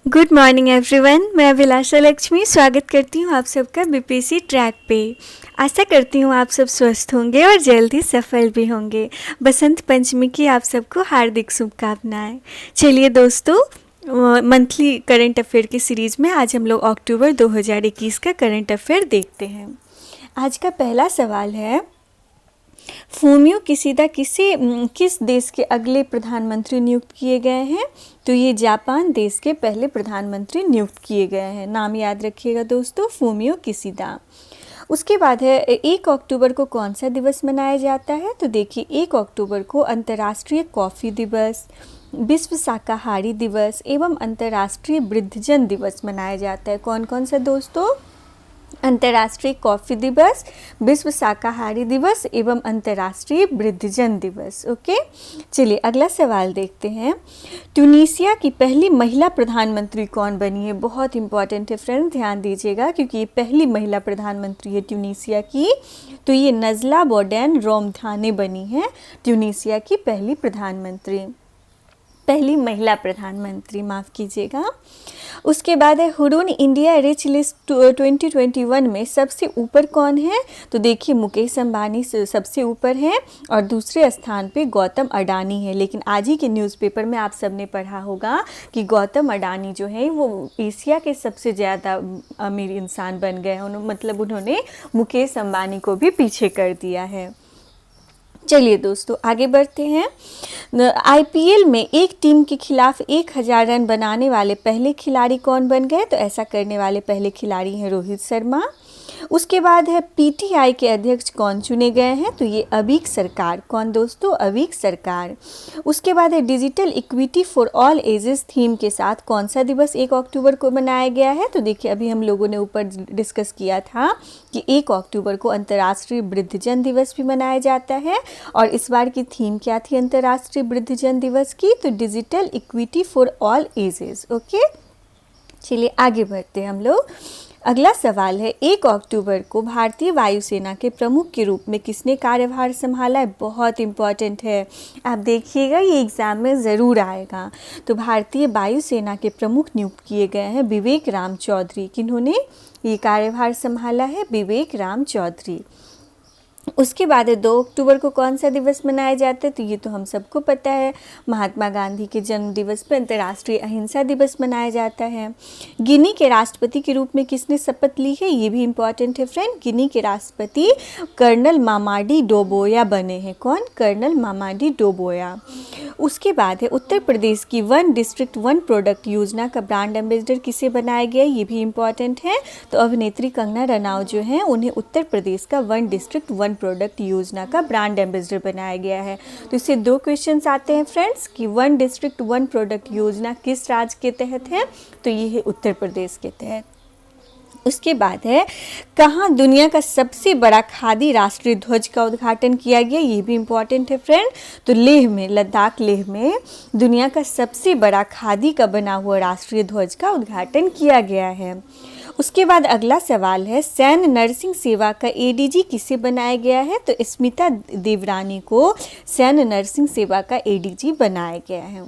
Good morning everyone. मैं अभिलाषा लक्ष्मी स्वागत करती हूँ आप सबका बीपीएससी ट्रैक पे। आशा करती हूँ आप सब स्वस्थ होंगे और जल्द ही सफल भी होंगे। बसंत पंचमी की आप सबको हार्दिक शुभकामनाएं। चलिए दोस्तों, मंथली करंट अफेयर की सीरीज़ में आज हम लोग अक्टूबर 2021 का करंट अफेयर देखते हैं। आज का पहला सवाल है, फूमियो किशिदा किस देश के अगले प्रधानमंत्री नियुक्त किए गए हैं? तो ये जापान देश के पहले प्रधानमंत्री नियुक्त किए गए हैं। नाम याद रखिएगा दोस्तों, फूमियो किशिदा। उसके बाद है, 1 अक्टूबर को कौन सा दिवस मनाया जाता है? तो देखिए, 1 अक्टूबर को अंतर्राष्ट्रीय कॉफ़ी दिवस, विश्व शाकाहारी दिवस एवं अंतर्राष्ट्रीय वृद्धजन दिवस मनाया जाता है। कौन कौन सा दोस्तों? अंतर्राष्ट्रीय कॉफ़ी दिवस, विश्व शाकाहारी दिवस एवं अंतर्राष्ट्रीय वृद्धजन दिवस। ओके, चलिए अगला सवाल देखते हैं। ट्यूनीशिया की पहली महिला प्रधानमंत्री कौन बनी है? बहुत इंपॉर्टेंट है फ्रेंड, ध्यान दीजिएगा क्योंकि ये पहली महिला प्रधानमंत्री है ट्यूनीशिया की। तो ये नज़ला बोर्डेन रोमथाने बनी है ट्यूनीशिया की पहली महिला प्रधानमंत्री, माफ़ कीजिएगा। उसके बाद है, हुरून इंडिया रिच लिस्ट 2021 में सबसे ऊपर कौन है? तो देखिए, मुकेश अंबानी सबसे ऊपर हैं और दूसरे स्थान पे गौतम अडानी है। लेकिन आज ही के न्यूज़पेपर में आप सबने पढ़ा होगा कि गौतम अडानी जो है वो एशिया के सबसे ज़्यादा अमीर इंसान बन गए हैं। मतलब उन्होंने मुकेश अंबानी को भी पीछे कर दिया है। चलिए दोस्तों आगे बढ़ते हैं। आईपीएल में एक टीम के खिलाफ 1000 रन बनाने वाले पहले खिलाड़ी कौन बन गए? तो ऐसा करने वाले पहले खिलाड़ी हैं रोहित शर्मा। उसके बाद है, पीटीआई के अध्यक्ष कौन चुने गए हैं? तो ये अवीक सरकार। कौन दोस्तों? अवीक सरकार। उसके बाद है, digital equity for all ages theme के साथ कौन सा दिवस 1 अक्टूबर को मनाया गया है? तो देखिए, अभी हम लोगों ने ऊपर डिस्कस किया था कि 1 अक्टूबर को अंतर्राष्ट्रीय वृद्धजन दिवस भी मनाया जाता है। और इस बार की थीम क्या थी अंतर्राष्ट्रीय वृद्धजन दिवस की? तो digital equity for all ages. Okay, चलिए आगे बढ़ते हैं हम लोग। अगला सवाल है, 1 अक्टूबर को भारतीय वायुसेना के प्रमुख के रूप में किसने कार्यभार संभाला है? बहुत इंपॉर्टेंट है, आप देखिएगा ये एग्ज़ाम में ज़रूर आएगा। तो भारतीय वायुसेना के प्रमुख नियुक्त किए गए हैं विवेक राम चौधरी। किन्होंने ये कार्यभार संभाला है? विवेक राम चौधरी। उसके बाद है, 2 अक्टूबर को कौन सा दिवस मनाया जाता है? तो ये तो हम सबको पता है, महात्मा गांधी के जन्म दिवस पर अंतर्राष्ट्रीय अहिंसा दिवस मनाया जाता है। गिनी के राष्ट्रपति के रूप में किसने शपथ ली है? ये भी इम्पॉर्टेंट है फ्रेंड। गिनी के राष्ट्रपति कर्नल मामाडी डोबोया बने हैं। कौन? कर्नल मामाडी डोबोया। उसके बाद है, उत्तर प्रदेश की 1 डिस्ट्रिक्ट 1 प्रोडक्ट योजना का ब्रांड एम्बेसडर किसे बनाया गया? ये भी इम्पॉर्टेंट है। तो अभिनेत्री कंगना रनावत जो हैं उन्हें उत्तर प्रदेश का 1 डिस्ट्रिक्ट 1 प्रोडक्ट योजना का ब्रांड एम्बेसडर बनाया गया है। तो इससे 2 क्वेश्चंस आते हैं फ्रेंड्स कि 1 डिस्ट्रिक्ट 1 प्रोडक्ट योजना किस राज्य के तहत है? तो ये है उत्तर प्रदेश के तहत। उसके बाद है, कहाँ दुनिया का सबसे बड़ा खादी राष्ट्रीय ध्वज का उद्घाटन किया गया? ये भी इम्पॉर्टेंट है फ्रेंड। तो लेह में, लद्दाख लेह में दुनिया का सबसे बड़ा खादी का बना हुआ राष्ट्रीय ध्वज का उद्घाटन किया गया है। उसके बाद अगला सवाल है, सैन्य नर्सिंग सेवा का एडीजी किसे बनाया गया है? तो स्मिता देवरानी को सैन्य नर्सिंग सेवा का एडीजी बनाया गया है।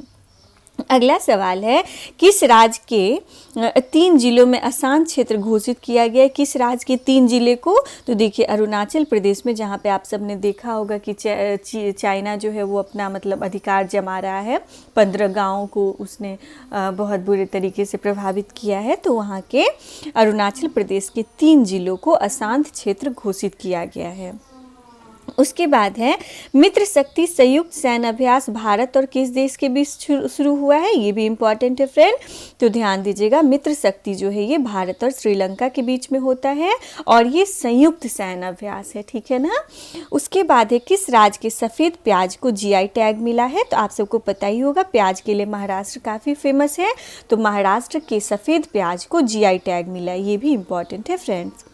अगला सवाल है, किस राज्य के 3 जिलों में अशांत क्षेत्र घोषित किया गया है? किस राज्य के 3 जिले को? तो देखिए, अरुणाचल प्रदेश में, जहाँ पे आप सबने देखा होगा कि चाइना जो है वो अपना मतलब अधिकार जमा रहा है, 15 गाँवों को उसने बहुत बुरे तरीके से प्रभावित किया है। तो वहाँ के अरुणाचल प्रदेश के 3 जिलों को अशांत क्षेत्र घोषित किया गया है। उसके बाद है, मित्र शक्ति संयुक्त सैन्य अभ्यास भारत और किस देश के बीच शुरू हुआ है? ये भी इम्पॉर्टेंट है फ्रेंड। तो ध्यान दीजिएगा, मित्र शक्ति जो है ये भारत और श्रीलंका के बीच में होता है और ये संयुक्त सैन्य अभ्यास है, ठीक है ना। उसके बाद है, किस राज्य के सफ़ेद प्याज को जीआई टैग मिला है? तो आप सबको पता ही होगा, प्याज के लिए महाराष्ट्र काफ़ी फेमस है। तो महाराष्ट्र के सफ़ेद प्याज को जीआई टैग मिला है, ये भी इम्पॉर्टेंट है फ्रेंड्स।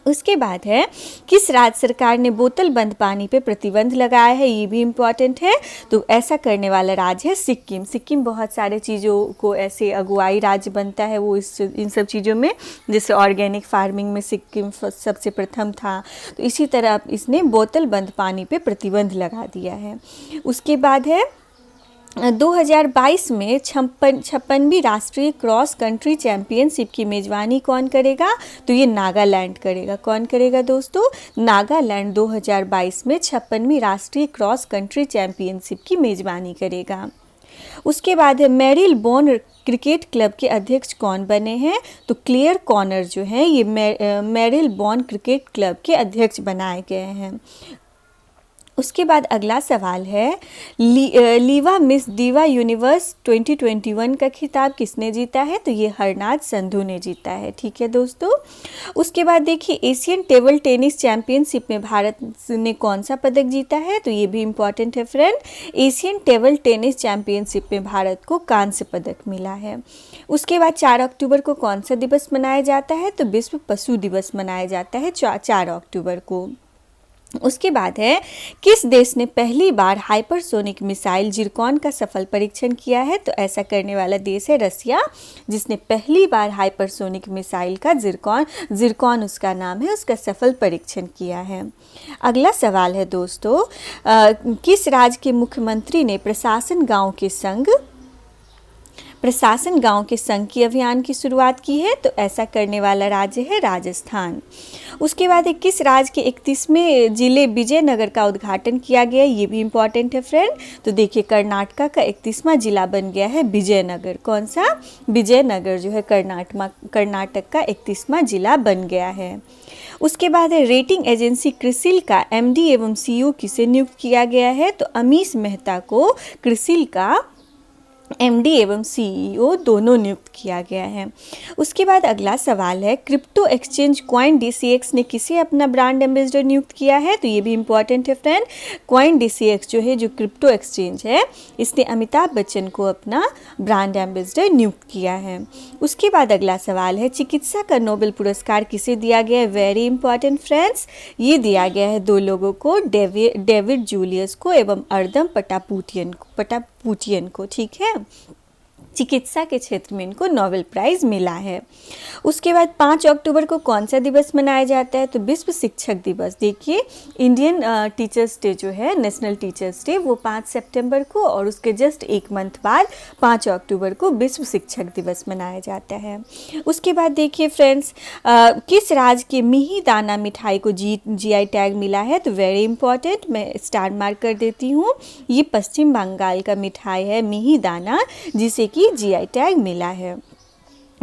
उसके बाद है, किस राज्य सरकार ने बोतल बंद पानी पे प्रतिबंध लगाया है? ये भी इम्पॉर्टेंट है। तो ऐसा करने वाला राज्य है सिक्किम। सिक्किम बहुत सारे चीज़ों को ऐसे अगुवाई राज्य बनता है वो इन सब चीज़ों में, जैसे ऑर्गेनिक फार्मिंग में सिक्किम सबसे प्रथम था। तो इसी तरह इसने बोतल बंद पानी पे प्रतिबंध लगा दिया है। उसके बाद है, 2022 में 56वीं राष्ट्रीय क्रॉस कंट्री चैंपियनशिप की मेज़बानी कौन करेगा? तो ये नागालैंड करेगा। कौन करेगा दोस्तों? नागालैंड 2022 में 56वीं राष्ट्रीय क्रॉस कंट्री चैंपियनशिप की मेज़बानी करेगा। उसके बाद है मेरिल बोन क्रिकेट क्लब के अध्यक्ष कौन बने हैं? तो क्लेयर कॉनर जो हैं ये मेरिल बोन क्रिकेट क्लब के अध्यक्ष बनाए गए हैं। उसके बाद अगला सवाल है लीवा मिस दीवा यूनिवर्स 2021 का खिताब किसने जीता है? तो ये हरनाज संधू ने जीता है। ठीक है दोस्तों। उसके बाद देखिए एशियन टेबल टेनिस चैंपियनशिप में भारत ने कौन सा पदक जीता है? तो ये भी इम्पॉर्टेंट है friend. Asian table tennis championship में भारत को कांस्य पदक मिला है। उसके बाद 4 अक्टूबर को कौन सा दिवस मनाया जाता है? तो विश्व पशु दिवस मनाया जाता है 4 अक्टूबर को। उसके बाद है किस देश ने पहली बार हाइपरसोनिक मिसाइल जिरकॉन का सफल परीक्षण किया है? तो ऐसा करने वाला देश है रसिया, जिसने पहली बार हाइपरसोनिक मिसाइल का जिरकॉन उसका नाम है, उसका सफल परीक्षण किया है। अगला सवाल है दोस्तों किस राज्य के मुख्यमंत्री ने प्रशासन गांव के संघ की अभियान की शुरुआत की है? तो ऐसा करने वाला राज्य है राजस्थान। उसके बाद किस राज्य के 31वें जिले विजयनगर का उद्घाटन किया गया? ये भी इम्पॉर्टेंट है फ्रेंड। तो देखिए कर्नाटका का 31वां जिला बन गया है विजयनगर। कौन सा? विजयनगर जो है कर्नाटक का 31वां जिला बन गया है। उसके बाद है रेटिंग एजेंसी क्रिसिल का एमडी एवं सीईओ किसे नियुक्त किया गया है? तो अमीश मेहता को क्रिसिल का एमडी एवं सीईओ दोनों नियुक्त किया गया है। उसके बाद अगला सवाल है क्रिप्टो एक्सचेंज कॉइन डीसीएक्स ने किसे अपना ब्रांड एम्बेसडर नियुक्त किया है? तो ये भी इम्पॉर्टेंट है फ्रेंड। कॉइन डीसीएक्स जो है जो क्रिप्टो एक्सचेंज है इसने अमिताभ बच्चन को अपना ब्रांड एम्बेसडर नियुक्त किया है। उसके बाद अगला सवाल है चिकित्सा का नोबेल पुरस्कार किसे दिया गया है? वेरी इंपॉर्टेंट फ्रेंड्स, ये दिया गया है 2 लोगों को, डेविड जूलियस को एवं अर्दम पटापूटियन को। ठीक है, चिकित्सा के क्षेत्र में इनको नोबेल प्राइज़ मिला है। उसके बाद 5 अक्टूबर को कौन सा दिवस मनाया जाता है? तो विश्व शिक्षक दिवस। देखिए इंडियन टीचर्स डे जो है नेशनल टीचर्स डे वो 5 सितंबर को और उसके जस्ट 1 मंथ बाद 5 अक्टूबर को विश्व शिक्षक दिवस मनाया जाता है। उसके बाद देखिए फ्रेंड्स किस राज्य के मिहिदाना मिठाई को जीआई टैग मिला है? तो वेरी इंपॉर्टेंट, मैं स्टार मार्क कर देती हूँ। ये पश्चिम बंगाल का मिठाई है मिहिदाना, जिसे कि जीआई टैग मिला है।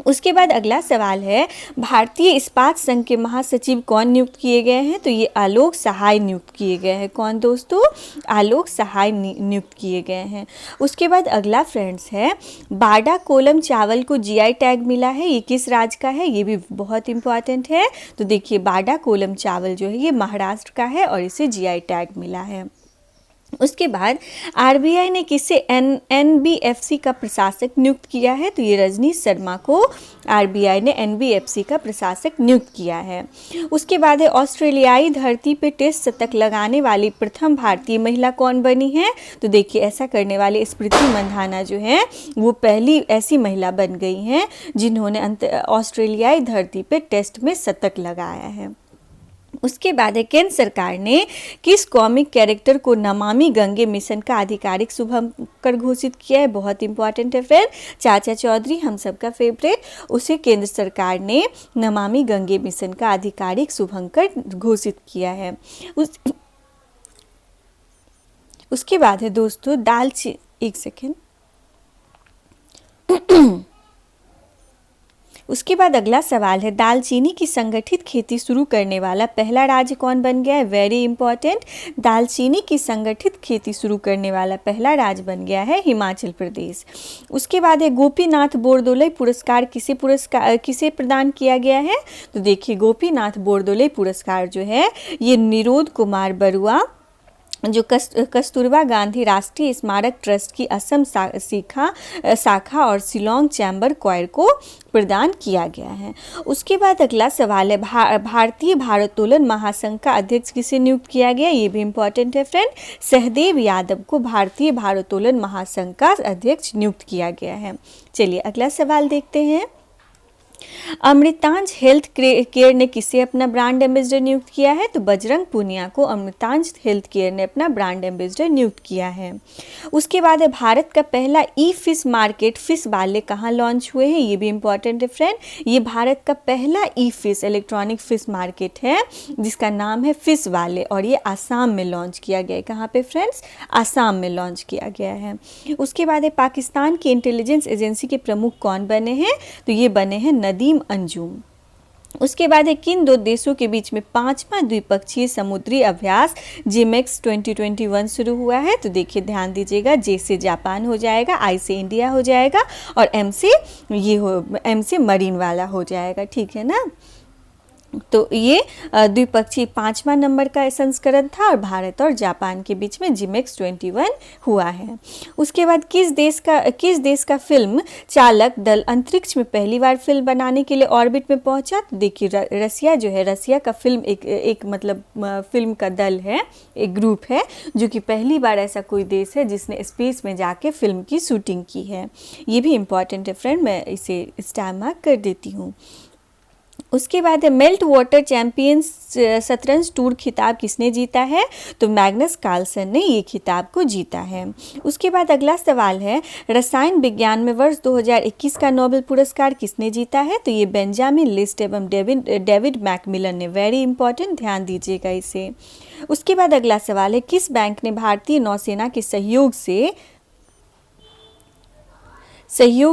उसके बाद अगला सवाल है भारतीय इस्पात संघ के महासचिव कौन नियुक्त किए गए हैं? तो ये आलोक सहाय नियुक्त किए गए हैं। कौन दोस्तों? आलोक सहाय नियुक्त किए गए हैं। उसके बाद अगला फ्रेंड्स है बाडा कोलम चावल को जीआई टैग मिला है, ये किस राज्य का है? ये भी बहुत इंपॉर्टेंट है। तो देखिए बाडा कोलम चावल जो है ये महाराष्ट्र का है और इसे जीआई टैग मिला है। उसके बाद आरबीआई ने किसे एनबीएफसी का प्रशासक नियुक्त किया है? तो ये रजनीश शर्मा को आरबीआई ने एनबीएफसी का प्रशासक नियुक्त किया है। उसके बाद है ऑस्ट्रेलियाई धरती पे टेस्ट शतक लगाने वाली प्रथम भारतीय महिला कौन बनी है? तो देखिए ऐसा करने वाली स्मृति मंधाना जो है वो पहली ऐसी महिला बन गई हैं जिन्होंने ऑस्ट्रेलियाई धरती पे टेस्ट में शतक लगाया है। उसके बाद है केंद्र सरकार ने किस कॉमिक कैरेक्टर को नमामि गंगे मिशन का आधिकारिक शुभंकर घोषित किया है? बहुत इंपॉर्टेंट है फ्रेंड। चाचा चौधरी हम सबका फेवरेट, उसे केंद्र सरकार ने नमामि गंगे मिशन का आधिकारिक शुभंकर घोषित किया है। उसके बाद है दोस्तों एक सेकेंड उसके बाद अगला सवाल है दालचीनी की संगठित खेती शुरू करने वाला पहला राज्य कौन बन गया है? वेरी इंपॉर्टेंट, दालचीनी की संगठित खेती शुरू करने वाला पहला राज्य बन गया है हिमाचल प्रदेश। उसके बाद है गोपीनाथ बोरदोलई पुरस्कार किसे प्रदान किया गया है? तो देखिए गोपीनाथ बोरदोलई पुरस्कार जो है ये निरोध कुमार बरुआ जो कस्तूरबा गांधी राष्ट्रीय स्मारक ट्रस्ट की असम शाखा और शिलोंग चैम्बर क्वायर को प्रदान किया गया है। उसके बाद अगला सवाल है भारतीय भारोत्तोलन महासंघ का अध्यक्ष किसे नियुक्त किया गया? ये भी इंपॉर्टेंट है फ्रेंड। सहदेव यादव को भारतीय भारोत्तोलन महासंघ का अध्यक्ष नियुक्त किया गया है। चलिए अगला सवाल देखते हैं। अमृतांज हेल्थ केयर ने किसे अपना ब्रांड एम्बेसडर नियुक्त किया है? तो बजरंग पूनिया को अमृतांज हेल्थ केयर ने अपना ब्रांड एम्बेसडर नियुक्त किया है। उसके बाद है भारत का पहला ई फिश मार्केट फिश वाले कहाँ लॉन्च हुए हैं? ये भी इंपॉर्टेंट है फ्रेंड। ये भारत का पहला ई फिश इलेक्ट्रॉनिक फिश मार्केट है जिसका नाम है फिश वाले, और ये आसाम में लॉन्च किया गया है। कहाँ पे फ्रेंड्स? आसाम में लॉन्च किया गया है। उसके बाद है पाकिस्तान की इंटेलिजेंस एजेंसी के प्रमुख कौन बने हैं? तो ये बने हैं नदीम अंजुम। उसके बाद है किन दो देशों के बीच में 5वां द्विपक्षीय समुद्री अभ्यास जिमेक्स 2021 शुरू हुआ है? तो देखिए ध्यान दीजिएगा, जे से जापान हो जाएगा, आई से इंडिया हो जाएगा, और एम से मरीन वाला हो जाएगा, ठीक है ना। तो ये द्विपक्षीय 5वां नंबर का संस्करण था और भारत और जापान के बीच में जिमेक्स 21 हुआ है। उसके बाद किस देश का फिल्म चालक दल अंतरिक्ष में पहली बार फिल्म बनाने के लिए ऑर्बिट में पहुंचा? तो देखिए रसिया जो है, रसिया का फिल्म एक मतलब फिल्म का दल है, एक ग्रुप है जो कि पहली बार ऐसा कोई देश है जिसने स्पेस में जाके फिल्म की शूटिंग की है। ये भी इम्पॉर्टेंट है फ्रेंड, मैं इसे स्टार मार्क कर देती हूँ। उसके बाद है मेल्ट वाटर चैंपियंस शतरंज टूर खिताब किसने जीता है? तो मैग्नस कार्लसन ने ये खिताब को जीता है। उसके बाद अगला सवाल है रसायन विज्ञान में वर्ष 2021 का नोबेल पुरस्कार किसने जीता है? तो ये बेंजामिन लिस्ट एवं डेविड मैकमिलन ने। वेरी इंपॉर्टेंट, ध्यान दीजिएगा इसे। उसके बाद अगला सवाल है किस बैंक ने भारतीय नौसेना के सहयोग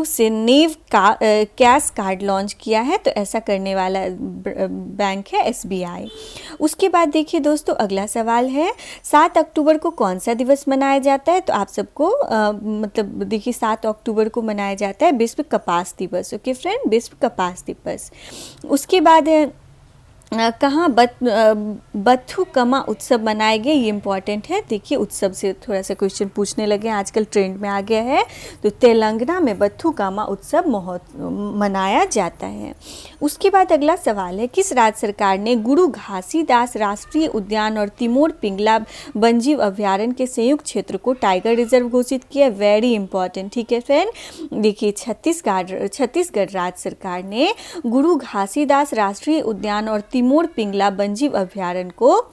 से नेव का कैश कार्ड लॉन्च किया है? तो ऐसा करने वाला बैंक है SBI। उसके बाद देखिए दोस्तों अगला सवाल है 7 अक्टूबर को कौन सा दिवस मनाया जाता है? तो आप सबको मतलब देखिए 7 अक्टूबर को मनाया जाता है विश्व कपास दिवस। ओके फ्रेंड, विश्व कपास दिवस। उसके बाद है कहाँ बथुकम्मा उत्सव मनाए गए? ये इंपॉर्टेंट है। देखिए उत्सव से थोड़ा सा क्वेश्चन पूछने लगे, आजकल ट्रेंड में आ गया है। तो तेलंगाना में बथुकम्मा उत्सव मनाया जाता है। उसके बाद अगला सवाल है किस राज्य सरकार ने गुरु घासीदास राष्ट्रीय उद्यान और तिमोर पिंगला वन्यजीव अभ्यारण्य के संयुक्त क्षेत्र को टाइगर रिजर्व घोषित किया? वेरी इंपॉर्टेंट, ठीक है फ्रेंड। देखिए छत्तीसगढ़ राज्य सरकार ने गुरु घासीदास राष्ट्रीय उद्यान और तिमोर पिंगला वन्यजीव अभ्यारण्य को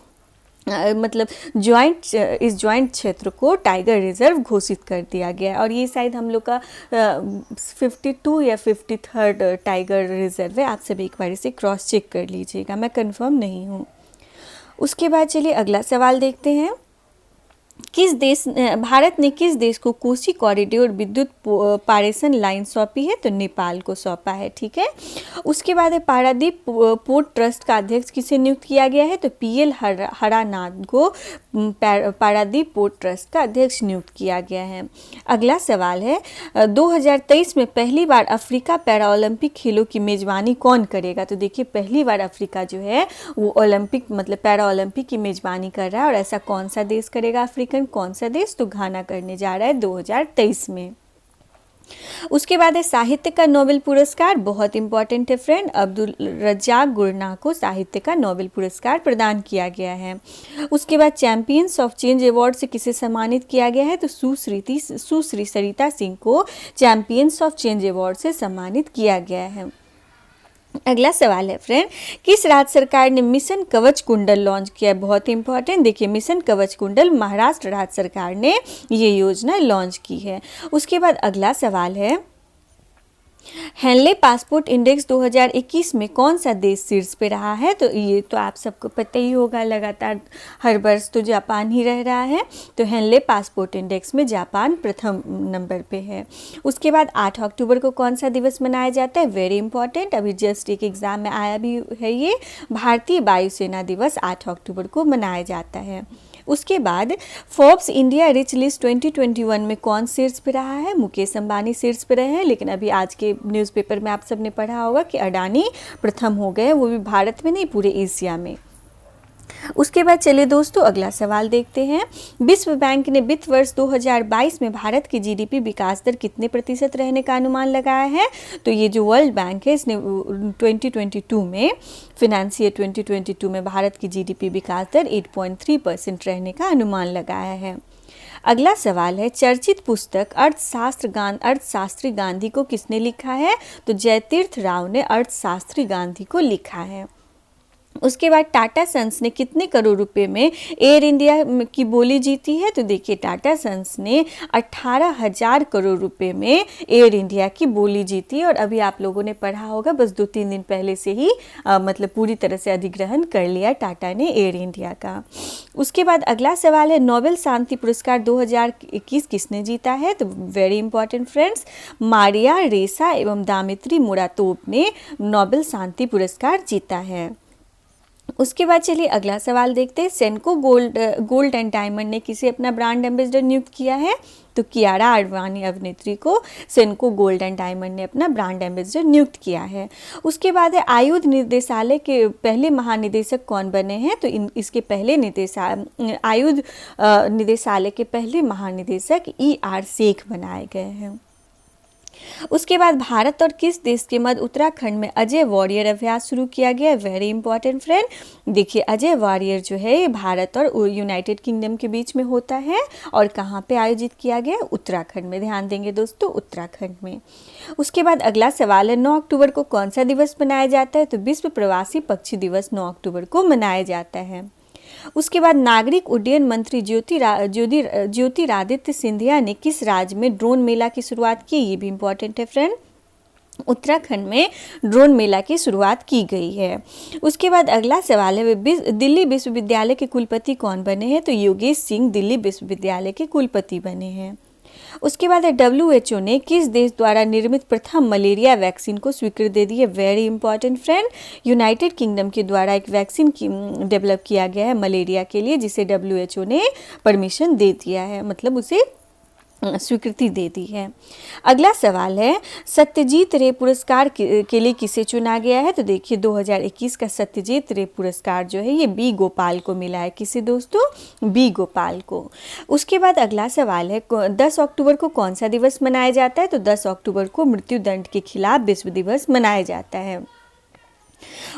मतलब इस ज्वाइंट क्षेत्र को टाइगर रिजर्व घोषित कर दिया गया। और ये शायद हम लोग का 52 या 53rd टाइगर रिजर्व है। आप सभी एक बार इसे क्रॉस चेक कर लीजिएगा, मैं कंफर्म नहीं हूँ। उसके बाद चलिए अगला सवाल देखते हैं भारत ने किस देश को कोसी कॉरिडोर विद्युत पारेषण लाइन सौंपी है? तो नेपाल को सौंपा है, ठीक है। उसके बाद है पारादीप पोर्ट ट्रस्ट का अध्यक्ष किसे नियुक्त किया गया है? तो PL हरानाथ को पारादीप पोर्ट ट्रस्ट का अध्यक्ष नियुक्त किया गया है। अगला सवाल है 2023 में पहली बार अफ्रीका पैरा ओलंपिक खेलों की मेजबानी कौन करेगा? तो देखिए पहली बार अफ्रीका जो है वो ओलंपिक मतलब पैरा ओलंपिक की मेजबानी कर रहा है, और ऐसा कौन सा देश करेगा? अफ्रीकन कौन सा देश? तो घाना करने जा रहा है 2023 में। उसके बाद है साहित्य का नोबेल पुरस्कार, बहुत इंपॉर्टेंट है फ्रेंड। अब्दुल रज्जाक गुरनाह को साहित्य का नोबेल पुरस्कार प्रदान किया गया है। उसके बाद चैंपियंस ऑफ चेंज अवार्ड से किसे सम्मानित किया गया है? तो सुश्री सरिता सिंह को चैंपियंस ऑफ चेंज अवार्ड से सम्मानित किया गया है। अगला सवाल है फ्रेंड किस राज्य सरकार ने मिशन कवच कुंडल लॉन्च किया है? बहुत इंपॉर्टेंट, देखिए मिशन कवच कुंडल महाराष्ट्र राज्य सरकार ने ये योजना लॉन्च की है। उसके बाद अगला सवाल है हेनले पासपोर्ट इंडेक्स 2021 में कौन सा देश शीर्ष पे रहा है? तो ये तो आप सबको पता ही होगा, लगातार हर वर्ष तो जापान ही रह रहा है। तो हेनले पासपोर्ट इंडेक्स में जापान प्रथम नंबर पे है। उसके बाद 8 अक्टूबर को कौन सा दिवस मनाया जाता है? वेरी इंपॉर्टेंट, अभी जस्ट एक एग्जाम में आया भी है, ये भारतीय वायुसेना दिवस 8 अक्टूबर को मनाया जाता है। उसके बाद फोर्ब्स इंडिया रिच लिस्ट 2021 में कौन शीर्ष पे रहा है? मुकेश अंबानी शीर्ष पे रहे हैं, लेकिन अभी आज के न्यूज़पेपर में आप सबने पढ़ा होगा कि अडानी प्रथम हो गए, वो भी भारत में नहीं पूरे एशिया में। उसके बाद चलिए दोस्तों अगला सवाल देखते हैं। विश्व बैंक ने वित्त वर्ष 2022 में भारत की GDP विकास दर कितने प्रतिशत रहने का अनुमान लगाया है? तो ये जो वर्ल्ड बैंक है इसने 2022 में फिनेंशियल 2022 में भारत की GDP विकास दर 8.3% रहने का अनुमान लगाया है। अगला सवाल है, चर्चित पुस्तक अर्थशास्त्री गांधी को किसने लिखा है? तो जयतीर्थ राव ने अर्थशास्त्री गांधी को लिखा है। उसके बाद टाटा सन्स ने कितने करोड़ रुपए में एयर इंडिया की बोली जीती है? तो देखिए, टाटा सन्स ने 18,000 करोड़ रुपए में एयर इंडिया की बोली जीती और अभी आप लोगों ने पढ़ा होगा, बस 2-3 दिन पहले से ही मतलब पूरी तरह से अधिग्रहण कर लिया टाटा ने एयर इंडिया का। उसके बाद अगला सवाल है, नोबेल शांति पुरस्कार 2021 किसने जीता है? तो वेरी इंपॉर्टेंट फ्रेंड्स, मारिया रेसा एवं दामित्री मुरातोव ने नोबेल शांति पुरस्कार जीता है। उसके बाद चलिए अगला सवाल देखते हैं, सेनको गोल्ड एंड डायमंड ने किसे अपना ब्रांड एम्बेसडर नियुक्त किया है? तो कियारा आडवाणी अभिनेत्री को सेनको गोल्ड एंड डायमंड ने अपना ब्रांड एम्बेसडर नियुक्त किया है। उसके बाद है, आयुध निर्देशालय के पहले महानिदेशक कौन बने हैं? तो इसके पहले आयुध निदेशालय के पहले महानिदेशक ER शेख बनाए गए हैं। उसके बाद भारत और किस देश के मध्य उत्तराखंड में अजय वॉरियर अभ्यास शुरू किया गया? वेरी इंपॉर्टेंट फ्रेंड, देखिए अजय वॉरियर जो है ये भारत और यूनाइटेड किंगडम के बीच में होता है और कहाँ पे आयोजित किया गया? उत्तराखंड में। ध्यान देंगे दोस्तों, उत्तराखंड में। उसके बाद अगला सवाल है, 9 अक्टूबर को कौन सा दिवस मनाया जाता है? तो विश्व प्रवासी पक्षी दिवस 9 अक्टूबर को मनाया जाता है। उसके बाद नागरिक उड्डयन मंत्री ज्योतिरादित्य सिंधिया ने किस राज्य में ड्रोन मेला की शुरुआत की? ये भी इंपॉर्टेंट है फ्रेंड, उत्तराखंड में ड्रोन मेला की शुरुआत की गई है। उसके बाद अगला सवाल है, दिल्ली विश्वविद्यालय के कुलपति कौन बने हैं? तो योगेश सिंह दिल्ली विश्वविद्यालय के कुलपति बने हैं। उसके बाद WHO ने किस देश द्वारा निर्मित प्रथम मलेरिया वैक्सीन को स्वीकृति दे दी है? Very important friend, United kingdom के द्वारा एक वैक्सीन डेवलप किया गया है मलेरिया के लिए, जिसे WHO ने परमिशन दे दिया है, मतलब उसे स्वीकृति दे दी है। अगला सवाल है, सत्यजीत रे पुरस्कार के लिए किसे चुना गया है? तो देखिए 2021 का सत्यजीत रे पुरस्कार जो है ये B गोपाल को मिला है। किसे दोस्तों? B गोपाल को। उसके बाद अगला सवाल है, 10 अक्टूबर को कौन सा दिवस मनाया जाता है? तो 10 अक्टूबर को मृत्यु दंड के खिलाफ विश्व दिवस मनाया जाता है।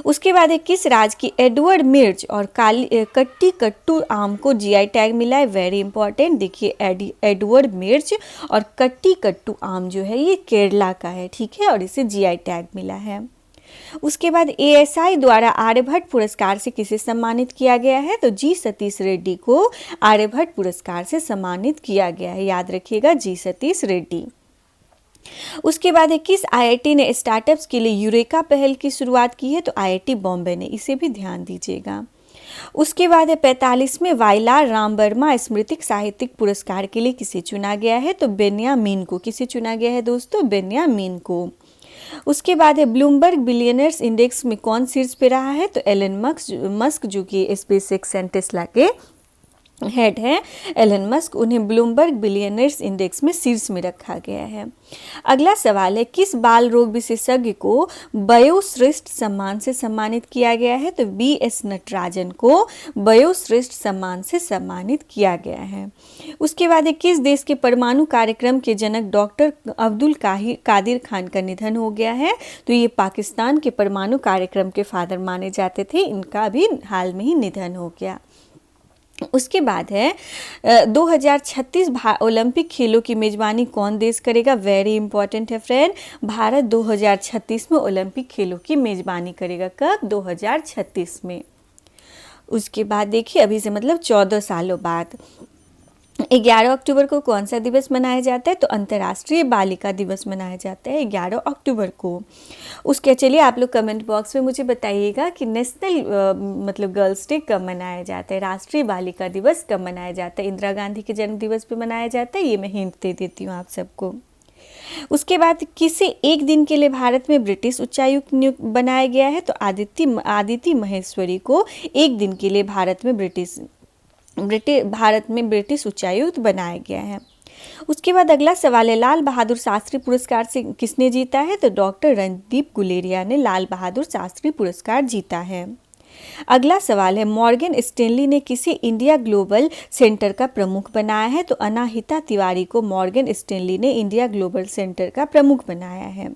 उसके बाद किस राज्य की एडवर्ड मिर्च और कट्टी कट्टू आम को GI टैग मिला है? वेरी इंपॉर्टेंट, देखिए एडवर्ड मिर्च और कट्टी कट्टू आम जो है ये केरला का है, ठीक है, और इसे GI टैग मिला है। उसके बाद ASI द्वारा आर्यभट्ट पुरस्कार से किसे सम्मानित किया गया है? तो G सतीश रेड्डी को आर्यभट्ट पुरस्कार से सम्मानित किया गया है, याद रखिएगा, G सतीश रेड्डी। उसके बाद किस IIT ने स्टार्टअप्स के लिए यूरेका पहल की शुरुआत की है? तो IIT बॉम्बे ने, इसे भी ध्यान दीजिएगा। उसके बाद 45वें वायलार राम वर्मा स्मृतिक साहित्यिक पुरस्कार के लिए किसे चुना गया है? तो बेन्यामीन को। किसे चुना गया है दोस्तों? बेन्यामीन को। उसके बाद ब्लूमबर्ग बिलियनर्स इंडेक्स में कौन शीर्ष पे रहा है? तो एलन मस्क जो कि स्पेसएक्स एंड टेस्ला के हेड है, एलन मस्क, उन्हें ब्लूमबर्ग बिलियनर्स इंडेक्स में शीर्ष में रखा गया है। अगला सवाल है, किस बाल रोग विशेषज्ञ को वयोश्रेष्ठ सम्मान से सम्मानित किया गया है? तो BS नटराजन को वयोश्रेष्ठ सम्मान से सम्मानित किया गया है। उसके बाद किस देश के परमाणु कार्यक्रम के जनक डॉक्टर अब्दुल कादिर खान का निधन हो गया है? तो ये पाकिस्तान के परमाणु कार्यक्रम के फादर माने जाते थे, इनका भी हाल में ही निधन हो गया। उसके बाद है 2036 ओलंपिक खेलों की मेजबानी कौन देश करेगा? वेरी इंपॉर्टेंट है फ्रेंड, भारत 2036 में ओलंपिक खेलों की मेजबानी करेगा। कब? 2036 में। उसके बाद देखिए अभी से मतलब 14 सालों बाद 11 अक्टूबर को कौन सा दिवस मनाया जाता है? तो अंतर्राष्ट्रीय बालिका दिवस मनाया जाता है 11 अक्टूबर को। उसके चलिए आप लोग कमेंट बॉक्स में मुझे बताइएगा कि नेशनल मतलब गर्ल्स डे कब मनाया जाता है, राष्ट्रीय बालिका दिवस कब मनाया जाता है, इंदिरा गांधी के जन्म दिवस पे मनाया जाता है, ये मैं हिंट दे देती हूँ आप सबको। उसके बाद किसे एक दिन के लिए भारत में ब्रिटिश उच्चायुक्त नियुक्त बनाया गया है? तो आदिति महेश्वरी को एक दिन के लिए भारत में ब्रिटिश उच्चायुक्त बनाया गया है। उसके बाद अगला सवाल है, लाल बहादुर शास्त्री पुरस्कार से किसने जीता है? तो डॉक्टर रणदीप गुलेरिया ने लाल बहादुर शास्त्री पुरस्कार जीता है। अगला सवाल है, मॉर्गन स्टैनली ने किसे इंडिया ग्लोबल सेंटर का प्रमुख बनाया है? तो अनाहिता तिवारी को मॉर्गन स्टैनली ने इंडिया ग्लोबल सेंटर का प्रमुख बनाया है।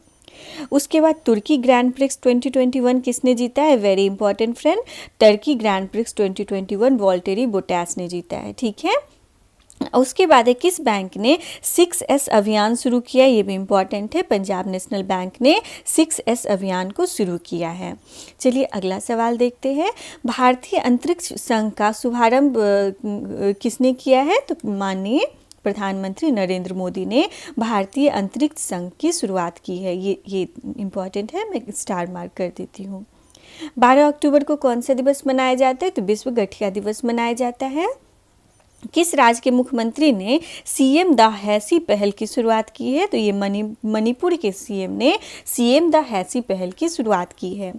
उसके बाद तुर्की ग्रैंड प्रिक्स 2021 किसने जीता है? Very important friend, Turkey grand prix 2021 Valtteri Bottas ने जीता है, ठीक है। उसके बाद है किस बैंक ने 6S अभियान शुरू किया, ये भी इम्पॉर्टेंट है। पंजाब नेशनल बैंक ने 6S अभियान को शुरू किया है। चलिए अगला सवाल देखते हैं। भारतीय अंतरिक्ष संघ का शुभारंभ किसने किया है, तो माननीय प्रधानमंत्री नरेंद्र मोदी ने भारतीय अंतरिक्ष संघ की शुरुआत की है। ये इम्पॉर्टेंट है, मैं स्टार मार्क कर देती हूँ। 12 अक्टूबर को कौन सा दिवस मनाया जाता है, तो विश्व गठिया दिवस मनाया जाता है। किस राज्य के मुख्यमंत्री ने सीएम द हैसी पहल की शुरुआत की है, तो ये मणिपुर के सीएम ने सीएम द हैसी पहल की शुरुआत की है।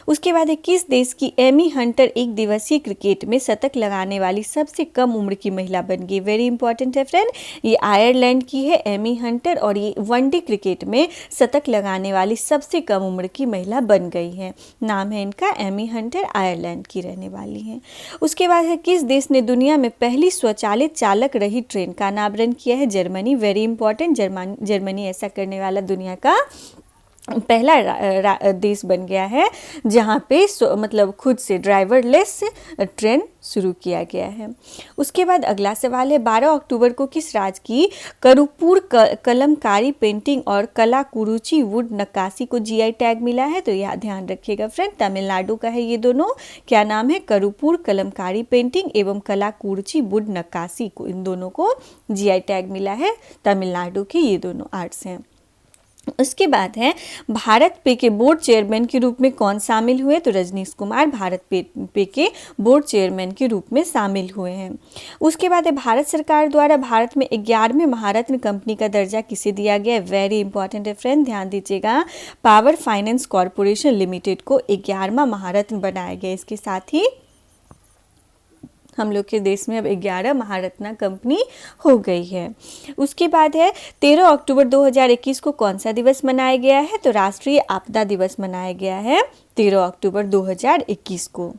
उसके बाद है किस देश की एमी हंटर एक दिवसीय क्रिकेट में शतक लगाने वाली सबसे कम उम्र की महिला बन गई। वेरी इंपॉर्टेंट है फ्रेंड, ये आयरलैंड की है एमी हंटर और ये वनडे क्रिकेट में शतक लगाने वाली सबसे कम उम्र की महिला बन गई है। नाम है इनका एमी हंटर, आयरलैंड की रहने वाली हैं। उसके बाद है किस देश ने दुनिया में पहली स्वचालित चालक रहित ट्रेन का अनावरण किया है, जर्मनी। वेरी इंपॉर्टेंट, जर्मनी ऐसा करने वाला दुनिया का पहला देश बन गया है जहाँ पे मतलब खुद से ड्राइवरलेस ट्रेन शुरू किया गया है। उसके बाद अगला सवाल है 12 अक्टूबर को किस राज्य की करूपुर कलमकारी पेंटिंग और कलाकुरुचि वुड नक्काशी को जीआई टैग मिला है, तो यह ध्यान रखिएगा फ्रेंड, तमिलनाडु का है ये दोनों। क्या नाम है, करूपुर कलमकारी पेंटिंग एवं कलाकुरुचि वुड नक्काशी को, इन दोनों को जीआई टैग मिला है, तमिलनाडु के ये दोनों आर्ट्स हैं। उसके बाद है भारत पे के बोर्ड चेयरमैन के रूप में कौन शामिल हुए, तो रजनीश कुमार भारत पे के बोर्ड चेयरमैन के रूप में शामिल हुए हैं। उसके बाद है भारत सरकार द्वारा भारत में 11वें महारत्न कंपनी का दर्जा किसे दिया गया है। वेरी इंपॉर्टेंट है फ्रेंड, ध्यान दीजिएगा, पावर फाइनेंस कॉरपोरेशन लिमिटेड को 11वां महारत्न बनाया गया। इसके साथ ही हम लोग के देश में अब 11 महारत्ना कंपनी हो गई है। उसके बाद है 13 अक्टूबर 2021 को कौन सा दिवस मनाया गया है, तो राष्ट्रीय आपदा दिवस मनाया गया है 13 अक्टूबर 2021 को,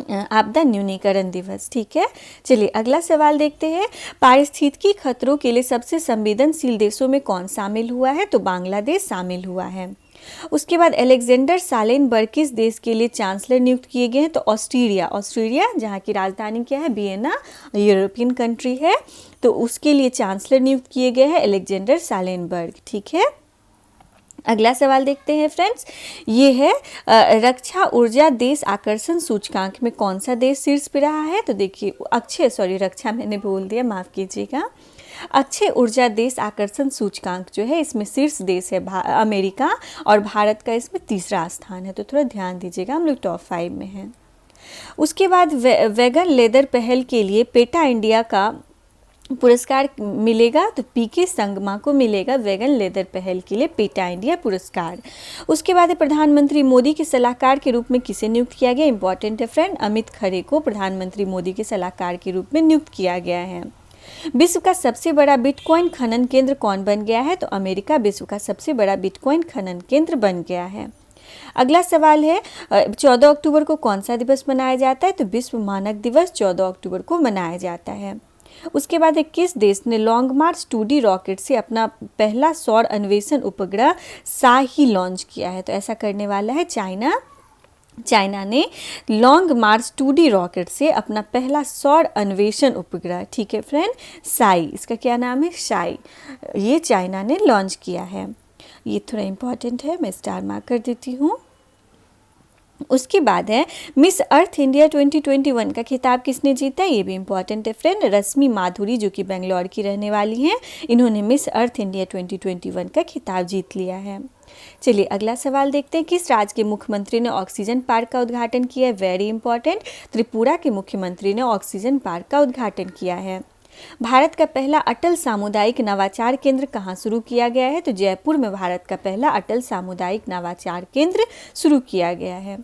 आपदा न्यूनीकरण दिवस। ठीक है, चलिए अगला सवाल देखते हैं। पारिस्थितिकी खतरों के लिए सबसे संवेदनशील देशों में कौन शामिल हुआ है, तो बांग्लादेश शामिल हुआ है। उसके बाद अलेक्जेंडर सालेनबर्ग किस देश के लिए चांसलर नियुक्त किए गए हैं, तो ऑस्ट्रिया जहाँ की राजधानी क्या है, वियना, यूरोपियन कंट्री है, तो उसके लिए चांसलर नियुक्त किए गए हैं अलेक्जेंडर सालेनबर्ग। ठीक है, अगला सवाल देखते हैं फ्रेंड्स, ये है रक्षा ऊर्जा देश आकर्षण सूचकांक में कौन सा देश शीर्ष पे रहा है, तो देखिए रक्षा मैंने बोल दिया, माफ कीजिएगा। अक्षय ऊर्जा देश आकर्षण सूचकांक जो है इसमें शीर्ष देश है अमेरिका और भारत का इसमें तीसरा स्थान है, तो थोड़ा ध्यान दीजिएगा, हम लोग टॉप 5 में हैं। उसके बाद वेगन लेदर पहल के लिए पेटा इंडिया का पुरस्कार मिलेगा, तो पीके संगमा को मिलेगा वेगन लेदर पहल के लिए पेटा इंडिया पुरस्कार। उसके बाद प्रधानमंत्री मोदी के सलाहकार के रूप में किसे नियुक्त किया गया, इंपॉर्टेंट है फ्रेंड, अमित खरे को प्रधानमंत्री मोदी के सलाहकार के रूप में नियुक्त किया गया है। विश्व का सबसे बड़ा बिटकॉइन खनन केंद्र कौन बन गया है, तो अमेरिका विश्व का सबसे बड़ा बिटकॉइन खनन केंद्र बन गया है। अगला सवाल है 14 अक्टूबर को कौन सा दिवस मनाया जाता है, तो विश्व मानक दिवस 14 अक्टूबर को मनाया जाता है। उसके बाद किस देश ने लॉन्ग मार्च 2D रॉकेट से अपना पहला सौर अन्वेषण उपग्रह साही लॉन्च किया है, तो ऐसा करने वाला है चाइना ने लॉन्ग मार्च 2D रॉकेट से अपना पहला सौर अन्वेषण उपग्रह, ठीक है फ्रेंड, साई, इसका क्या नाम है, साई, ये चाइना ने लॉन्च किया है। ये थोड़ा इम्पोर्टेंट है, मैं स्टार मार्क कर देती हूँ। उसके बाद है मिस अर्थ इंडिया 2021 का खिताब किसने जीता, ये भी इम्पॉर्टेंट है फ्रेंड, रश्मि माधुरी जो कि बेंगलोर की रहने वाली हैं, इन्होंने मिस अर्थ इंडिया 2021 का खिताब जीत लिया है। चलिए अगला सवाल देखते हैं, किस राज्य के मुख्यमंत्री ने ऑक्सीजन पार्क का उद्घाटन किया है, वेरी इंपॉर्टेंट, त्रिपुरा के मुख्यमंत्री ने ऑक्सीजन पार्क का उद्घाटन किया है। भारत का पहला अटल सामुदायिक नवाचार केंद्र कहाँ शुरू किया गया है, तो जयपुर में भारत का पहला अटल सामुदायिक नवाचार केंद्र शुरू किया गया है।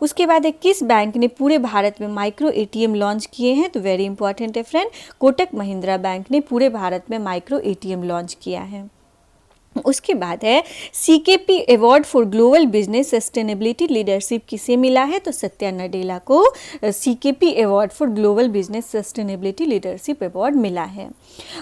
उसके बाद किस बैंक ने पूरे भारत में माइक्रो एटीएम लॉन्च किए हैं, तो वेरी इंपॉर्टेंट है फ्रेंड, कोटक महिंद्रा बैंक ने पूरे भारत में माइक्रो एटीएम लॉन्च किया है। उसके बाद है CKP award for global business sustainability leadership किसे मिला है, तो सत्या नडेला को CKP award for global business sustainability leadership award मिला है।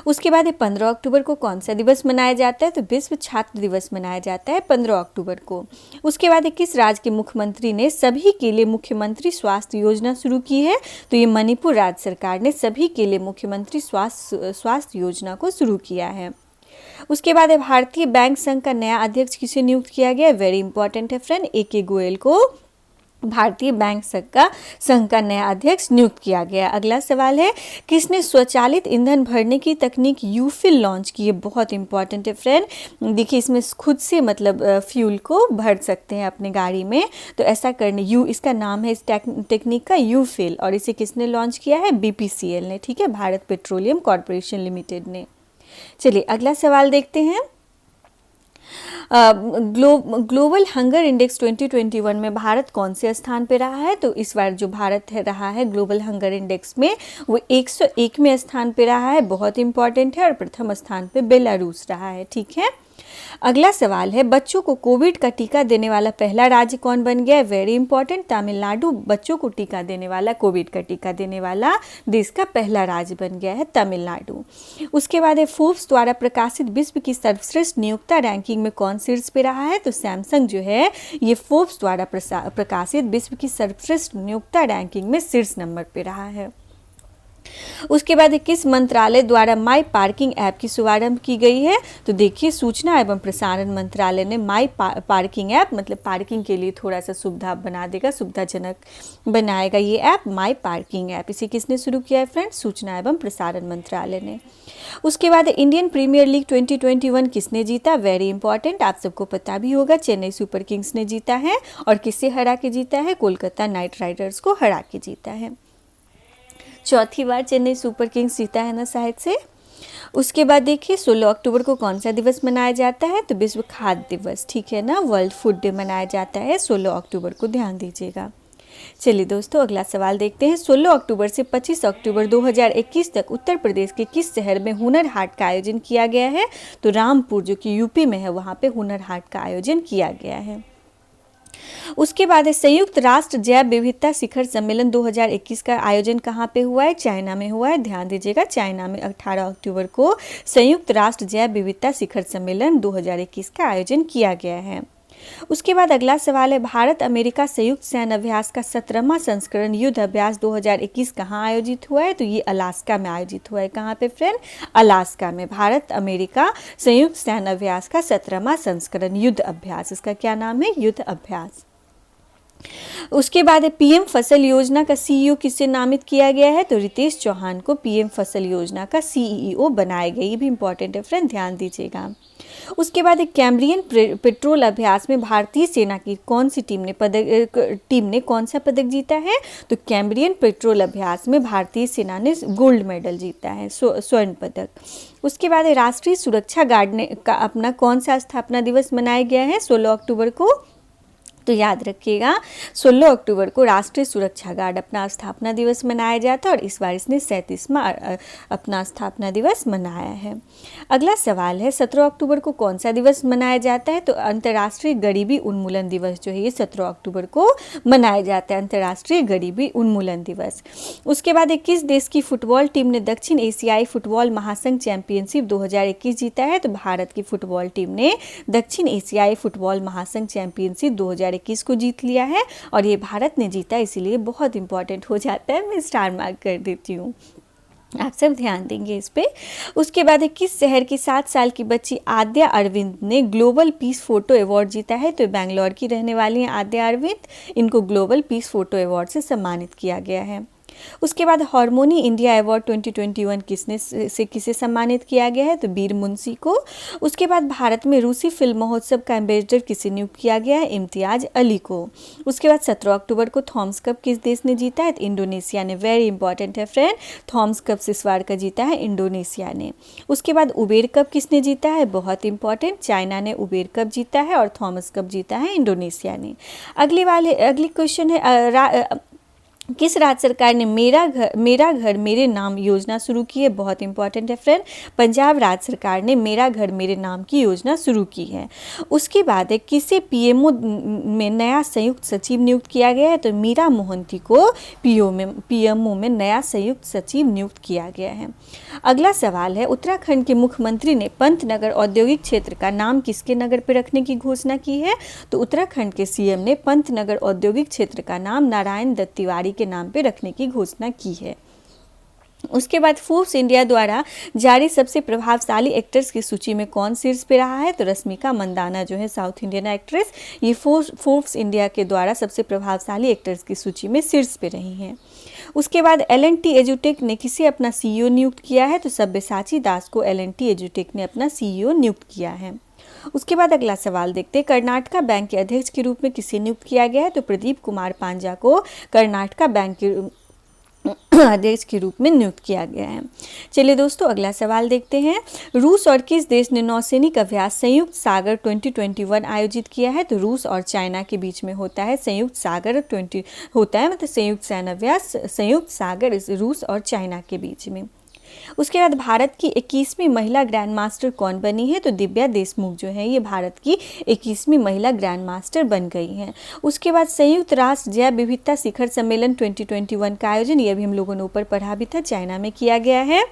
उसके बाद 15 अक्टूबर को कौन सा दिवस मनाया जाता है, तो विश्व छात्र दिवस मनाया जाता है 15 अक्टूबर को। उसके बाद किस राज्य के मुख्यमंत्री ने सभी के लिए मुख्यमंत्री स्वास्थ्य योजना शुरू की है, तो ये मणिपुर राज्य सरकार ने सभी के लिए मुख्यमंत्री स्वास्थ्य योजना को शुरू किया है। उसके बाद भारतीय बैंक संघ का नया अध्यक्ष किसे नियुक्त किया गया, वेरी इंपॉर्टेंट है फ्रेंड, AK गोयल को भारतीय बैंक संघ का नया अध्यक्ष नियुक्त किया गया। अगला सवाल है किसने स्वचालित ईंधन भरने की तकनीक यूफिल लॉन्च की है, बहुत इंपॉर्टेंट है फ्रेंड। देखिए इसमें खुद से मतलब फ्यूल को भर सकते हैं अपने गाड़ी में, तो ऐसा करने इसका नाम है इस टेक्निक का यूफिल, और इसे किसने लॉन्च किया है, BPCL ने, ठीक है, भारत पेट्रोलियम कॉरपोरेशन लिमिटेड ने। चलिए अगला सवाल देखते हैं। ग्लोबल हंगर इंडेक्स 2021 में भारत कौन से स्थान पे रहा है, तो इस बार जो भारत रहा है ग्लोबल हंगर इंडेक्स में वो 101वें स्थान पे रहा है, बहुत इंपॉर्टेंट है, और प्रथम स्थान पे बेलारूस रहा है, ठीक है। अगला सवाल है बच्चों को कोविड का टीका देने वाला पहला राज्य कौन बन गया है, वेरी इंपॉर्टेंट, तमिलनाडु बच्चों को टीका देने वाला, कोविड का टीका देने वाला देश का पहला राज्य बन गया है तमिलनाडु। उसके बाद है फोर्ब्स द्वारा प्रकाशित विश्व की सर्वश्रेष्ठ नियोक्ता रैंकिंग में कौन शीर्ष पे रहा है, तो सैमसंग जो है ये फोर्ब्स द्वारा प्रकाशित विश्व की सर्वश्रेष्ठ नियोक्ता रैंकिंग में शीर्ष नंबर पे रहा है। उसके बाद किस मंत्रालय द्वारा माई पार्किंग ऐप की शुभारंभ की गई है, तो देखिए सूचना एवं प्रसारण मंत्रालय ने माई पार्किंग ऐप मतलब पार्किंग के लिए थोड़ा सा सुविधा बना देगा, सुविधाजनक बनाएगा ये ऐप माई पार्किंग ऐप। इसे किसने शुरू किया है फ्रेंड्स, सूचना एवं प्रसारण मंत्रालय ने। उसके बाद इंडियन प्रीमियर लीग 2021 किसने जीता, वेरी इंपॉर्टेंट, आप सबको पता भी होगा, चेन्नई सुपर किंग्स ने जीता है, और किससे हरा के जीता है, कोलकाता नाइट राइडर्स को हरा के जीता है। चौथी बार चेन्नई सुपर किंग्स जीता है ना शायद से। उसके बाद देखिए 16 अक्टूबर को कौन सा दिवस मनाया जाता है, तो विश्व खाद्य दिवस, ठीक है ना, वर्ल्ड फूड डे मनाया जाता है 16 अक्टूबर को, ध्यान दीजिएगा। चलिए दोस्तों अगला सवाल देखते हैं। 16 अक्टूबर से 25 अक्टूबर 2021 तक उत्तर प्रदेश के किस शहर में हुनर हाट का आयोजन किया गया है, तो रामपुर जो कि यूपी में है वहाँ पे हुनर हाट का आयोजन किया गया है। उसके बाद संयुक्त राष्ट्र जैव विविधता शिखर सम्मेलन 2021 का आयोजन कहाँ पे हुआ है, चाइना में हुआ है, ध्यान दीजिएगा, चाइना में 18 अक्टूबर को संयुक्त राष्ट्र जैव विविधता शिखर सम्मेलन 2021 का आयोजन किया गया है। उसके बाद अगला सवाल है भारत अमेरिका संयुक्त सैन्य अभ्यास का 17वां संस्करण युद्ध अभ्यास 2021 कहाँ आयोजित हुआ है, तो ये अलास्का में आयोजित हुआ है, कहाँ पे फ्रेंड, अलास्का में। भारत अमेरिका संयुक्त सैन्य अभ्यास का 17वां संस्करण युद्ध अभ्यास, इसका क्या नाम है, युद्ध अभ्यास। उसके बाद PM फसल योजना का CEO किसे नामित किया गया है, तो रितेश चौहान को PM फसल योजना का CEO बनाया गया, ये भी इंपॉर्टेंट है फ्रेंड, ध्यान दीजिएगा। उसके बाद कैम्ब्रियन पेट्रोल अभ्यास में भारतीय सेना की कौन सी टीम ने कौन सा पदक जीता है, तो कैम्ब्रियन पेट्रोल अभ्यास में भारतीय सेना ने गोल्ड मेडल जीता है, स्वर्ण पदक। उसके बाद राष्ट्रीय सुरक्षा गार्ड का अपना कौन सा स्थापना दिवस मनाया गया है 16 अक्टूबर को, तो याद रखिएगा 16 अक्टूबर को राष्ट्रीय सुरक्षा गार्ड अपना स्थापना दिवस मनाया जाता है, और इस बार इसने 37वां अपना स्थापना दिवस मनाया है। अगला सवाल है 17 अक्टूबर को कौन सा दिवस मनाया जाता है, तो अंतर्राष्ट्रीय गरीबी उन्मूलन दिवस जो है ये 17 अक्टूबर को मनाया जाता है, अंतर्राष्ट्रीय गरीबी उन्मूलन दिवस। उसके बाद 21 देश की फुटबॉल टीम ने दक्षिण एशियाई फुटबॉल महासंघ चैंपियनशिप 2021 जीता है, तो भारत की फुटबॉल टीम ने दक्षिण एशियाई फुटबॉल महासंघ चैंपियनशिप 2021 को जीत लिया है, और ये भारत ने जीता, इसीलिए बहुत इंपॉर्टेंट हो जाता है, मैं स्टार मार्क कर देती हूँ, आप सब ध्यान देंगे इस पे। उसके बाद किस शहर की 7 साल की बच्ची आद्या अरविंद ने ग्लोबल पीस फोटो अवार्ड जीता है, तो बेंगलोर की रहने वाली हैं आद्या अरविंद, इनको ग्लोबल पीस फोटो अवार्ड से सम्मानित किया गया है। उसके बाद हार्मोनी इंडिया अवार्ड 2021 किसे सम्मानित किया गया है, तो वीर मुंशी को। उसके बाद भारत में रूसी फिल्म महोत्सव का एम्बेसडर किसे नियुक्त किया गया है, इम्तियाज अली को। उसके बाद 17 अक्टूबर को थॉमस कप किस देश ने जीता है, तो इंडोनेशिया ने, वेरी इंपॉर्टेंट है फ्रेंड, थॉमस कप इस बार का जीता है इंडोनेशिया ने। उसके बाद उबेर कप किसने जीता है, बहुत इंपॉर्टेंट, चाइना ने उबेर कप जीता है, और थॉमस कप जीता है इंडोनेशिया ने। अगली क्वेश्चन है किस राज्य सरकार ने मेरा घर मेरे नाम योजना शुरू की है? बहुत इंपॉर्टेंट है फ्रेंड, पंजाब राज्य सरकार ने मेरा घर मेरे नाम की योजना शुरू की है। उसके बाद है किसे पीएमओ में नया संयुक्त सचिव नियुक्त किया गया है? तो मीरा मोहंती को पीएमओ में नया संयुक्त सचिव नियुक्त किया गया है। अगला सवाल है, उत्तराखंड के मुख्यमंत्री ने पंतनगर औद्योगिक क्षेत्र का नाम किसके नगर पर रखने की घोषणा की है? तो उत्तराखंड के सीएम ने पंतनगर औद्योगिक क्षेत्र का नाम नारायण दत्त तिवारी के नाम पे रखने की घोषणा की है। उसके बाद फोर्ब्स इंडिया द्वारा जारी सबसे प्रभावशाली एक्टर्स की सूची में कौन शीर्ष पे रहा है? तो रश्मिका मंदाना जो है साउथ इंडियन एक्ट्रेस, ये फोर्ब्स इंडिया के द्वारा सबसे प्रभावशाली एक्टर्स की सूची में शीर्ष पे रही हैं। उसके बाद L&T एजुटेक ने किसे अपना सीईओ नियुक्त किया है? तो सब्यसाची दास को L&T एजुटेक ने अपना सीईओ नियुक्त किया है। उसके बाद अगला सवाल देखते हैं, कर्नाटका बैंक के अध्यक्ष के रूप में किसे नियुक्त किया गया है? तो प्रदीप कुमार पांजा को कर्नाटका बैंक के अध्यक्ष के रूप में नियुक्त किया गया है। चलिए दोस्तों अगला सवाल देखते हैं, रूस और किस देश ने नौसैनिक अभ्यास संयुक्त सागर 2021 आयोजित किया है? तो रूस और चाइना के बीच में होता है संयुक्त सागर 20 होता है, मतलब संयुक्त सैन्य अभ्यास संयुक्त सागर रूस और चाइना के बीच में। उसके बाद भारत की 21वीं महिला ग्रैंड मास्टर कौन बनी है? तो दिव्या देशमुख जो है ये भारत की 21वीं महिला ग्रैंड मास्टर बन गई हैं। उसके बाद संयुक्त राष्ट्र जैव विविधता शिखर सम्मेलन 2021 का आयोजन, ये भी हम लोगों ने ऊपर पढ़ा भी था, चाइना में किया गया है।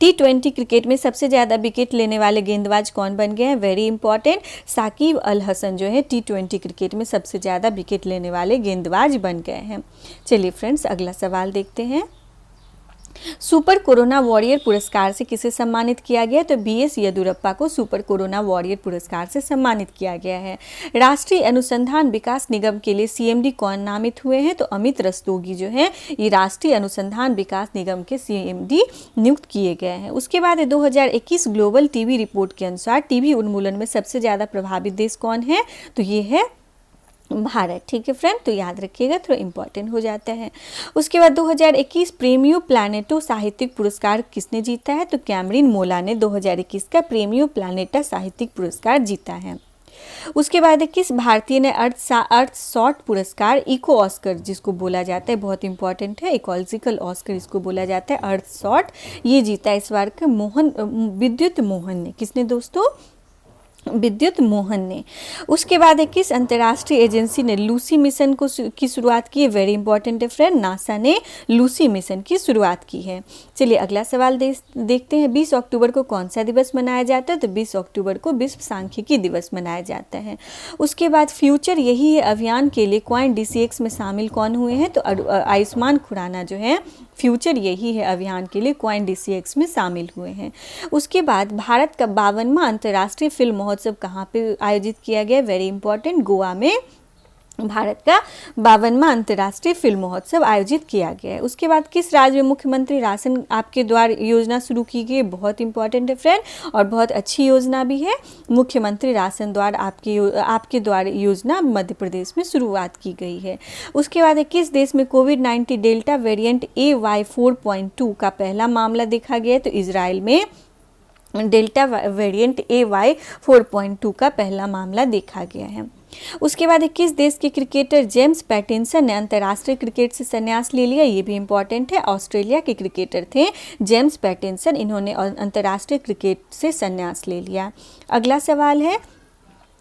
T20 क्रिकेट में सबसे ज़्यादा विकेट लेने वाले गेंदबाज कौन बन गए हैं? वेरी इंपॉर्टेंट, साकिब अल हसन जो है T20 क्रिकेट में सबसे ज़्यादा विकेट लेने वाले गेंदबाज बन गए हैं। चलिए फ्रेंड्स अगला सवाल देखते हैं, सुपर कोरोना वॉरियर पुरस्कार से किसे सम्मानित किया गया? तो BS येदियुरप्पा को सुपर कोरोना वॉरियर पुरस्कार से सम्मानित किया गया है। राष्ट्रीय अनुसंधान विकास निगम के लिए CMD कौन नामित हुए हैं? तो अमित रस्तोगी जो है ये राष्ट्रीय अनुसंधान विकास निगम के CMD नियुक्त किए गए हैं। उसके बाद 2021 ग्लोबल टीबी रिपोर्ट के अनुसार टीबी उन्मूलन में सबसे ज़्यादा प्रभावित देश कौन है? तो ये है भारत। ठीक है फ्रेंड, तो याद रखिएगा, थोड़ा इंपॉर्टेंट हो जाता है। उसके बाद 2021 प्रेमियो प्लानेटो साहित्यिक पुरस्कार किसने जीता है? तो कैमरिन मोला ने 2021 का प्रेमियो प्लानेटा साहित्यिक पुरस्कार जीता है। उसके बाद किस भारतीय ने अर्थ शॉर्ट पुरस्कार इको ऑस्कर जिसको बोला जाता है, बहुत इंपॉर्टेंट है, इकोलॉजिकल ऑस्कर इसको बोला जाता है, अर्थ शॉर्ट, ये जीता है इस बार का विद्युत मोहन ने। किसने दोस्तों? विद्युत मोहन ने। उसके बाद किस अंतर्राष्ट्रीय एजेंसी ने लूसी मिशन की शुरुआत की है? वेरी इंपॉर्टेंट है फ्रेंड, नासा ने लूसी मिशन की शुरुआत की है। चलिए अगला सवाल देखते हैं, 20 अक्टूबर को कौन सा दिवस मनाया जाता है? तो 20 अक्टूबर को विश्व सांख्यिकी दिवस मनाया जाता है। उसके बाद फ्यूचर यही है अभियान के लिए क्वाइन DCX में शामिल कौन हुए हैं? तो आयुष्मान खुराना जो है फ्यूचर यही है अभियान के लिए क्वाइन DCX में शामिल हुए हैं। उसके बाद भारत का 52वां अंतर्राष्ट्रीय फिल्म महोत्सव कहाँ पे आयोजित किया गया? वेरी इंपॉर्टेंट, गोवा में भारत का 52वां अंतर्राष्ट्रीय फिल्म महोत्सव आयोजित किया गया है। उसके बाद किस राज्य में मुख्यमंत्री राशन आपके द्वार योजना शुरू की गई? बहुत इंपॉर्टेंट है फ्रेंड, और बहुत अच्छी योजना भी है। मुख्यमंत्री राशन द्वार आपके द्वार योजना मध्य प्रदेश में शुरुआत की गई है। उसके बाद किस देश में कोविड-19 डेल्टा वेरिएंट AY 4.2 का पहला मामला देखा गया? तो इजराइल में डेल्टा वेरिएंट AY 4.2 का पहला मामला देखा गया है। उसके बाद किस देश के क्रिकेटर जेम्स पैटिंसन ने अंतर्राष्ट्रीय क्रिकेट से संन्यास ले लिया? ये भी इंपॉर्टेंट है, ऑस्ट्रेलिया के क्रिकेटर थे जेम्स पैटिंसन, इन्होंने अंतर्राष्ट्रीय क्रिकेट से संन्यास ले लिया। अगला सवाल है,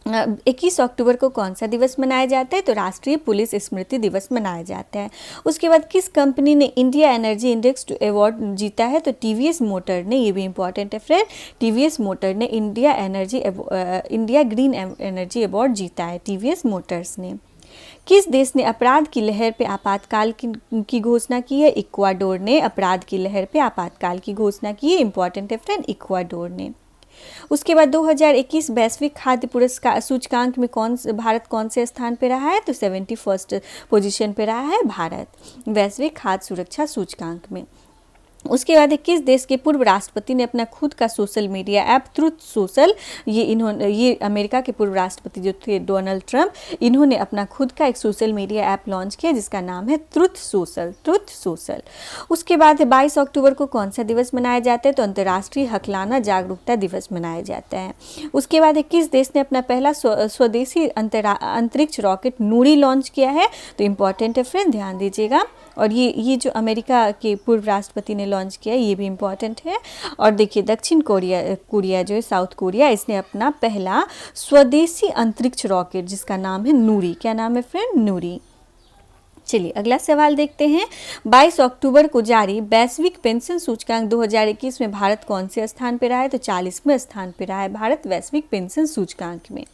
21 अक्टूबर को कौन सा दिवस मनाया जाता है? तो राष्ट्रीय पुलिस स्मृति दिवस मनाया जाता है। उसके बाद किस कंपनी ने इंडिया एनर्जी इंडेक्स अवार्ड जीता है? तो TVS मोटर ने, ये भी इंपॉर्टेंट है फ्रेंड, TVS मोटर ने इंडिया ग्रीन एनर्जी अवार्ड जीता है, TVS मोटर्स ने। किस देश ने अपराध की लहर पे आपातकाल की घोषणा की है? इक्वाडोर ने अपराध की लहर पे आपातकाल की घोषणा की है, इंपॉर्टेंट है फ्रेंड, इक्वाडोर ने। उसके बाद 2021 वैश्विक खाद्य पुरस्कार सूचकांक में भारत कौन से स्थान पे रहा है? तो 71st पोजीशन पे रहा है भारत वैश्विक खाद्य सुरक्षा सूचकांक में। उसके बाद किस देश के पूर्व राष्ट्रपति ने अपना खुद का social media app truth social, ये अमेरिका के पूर्व राष्ट्रपति जो थे डोनाल्ड ट्रंप, इन्होंने अपना खुद का एक सोशल मीडिया ऐप लॉन्च किया जिसका नाम है ट्रुथ सोशल। उसके बाद 22 अक्टूबर को कौन सा दिवस मनाया जाता है? तो अंतर्राष्ट्रीय हकलाना जागरूकता दिवस मनाया जाता है। उसके बाद किस देश ने अपना पहला स्वदेशी अंतरिक्ष रॉकेट नूरी लॉन्च किया है? तो इम्पॉर्टेंट है फ्रेंड, ध्यान दीजिएगा। और ये जो अमेरिका के पूर्व राष्ट्रपति ने लॉन्च किया ये भी इम्पॉर्टेंट है। और देखिए दक्षिण कोरिया जो है साउथ कोरिया, इसने अपना पहला स्वदेशी अंतरिक्ष रॉकेट जिसका नाम है नूरी, क्या नाम है फ्रेंड? नूरी। चलिए अगला सवाल देखते हैं। 22 अक्टूबर को जारी वैश्विक पेंशन सूचकांक 2021 में भारत कौन से स्थान पर रहा है? तो 40वें स्थान पर रहा है भारत वैश्विक पेंशन सूचकांक में।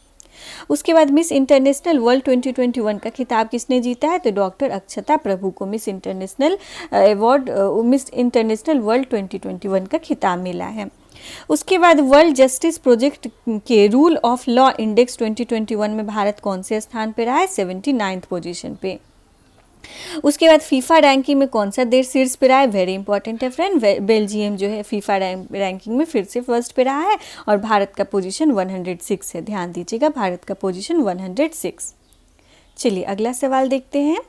उसके बाद मिस इंटरनेशनल वर्ल्ड 2021 का खिताब किसने जीता है? तो डॉक्टर अक्षता प्रभु को मिस इंटरनेशनल वर्ल्ड 2021 का खिताब मिला है। उसके बाद वर्ल्ड जस्टिस प्रोजेक्ट के रूल ऑफ लॉ इंडेक्स 2021 में भारत कौन से स्थान पे रहा है? 79th पोजीशन पे। उसके बाद फीफा रैंकिंग में कौन सा देश शीर्ष पे रहा है? वेरी इंपॉर्टेंट है फ्रेंड, बेल्जियम जो है फीफा रैंकिंग में फिर से फर्स्ट पे रहा है और भारत का पोजीशन 106 है। ध्यान दीजिएगा, भारत का पोजीशन 106। चलिए अगला सवाल देखते हैं।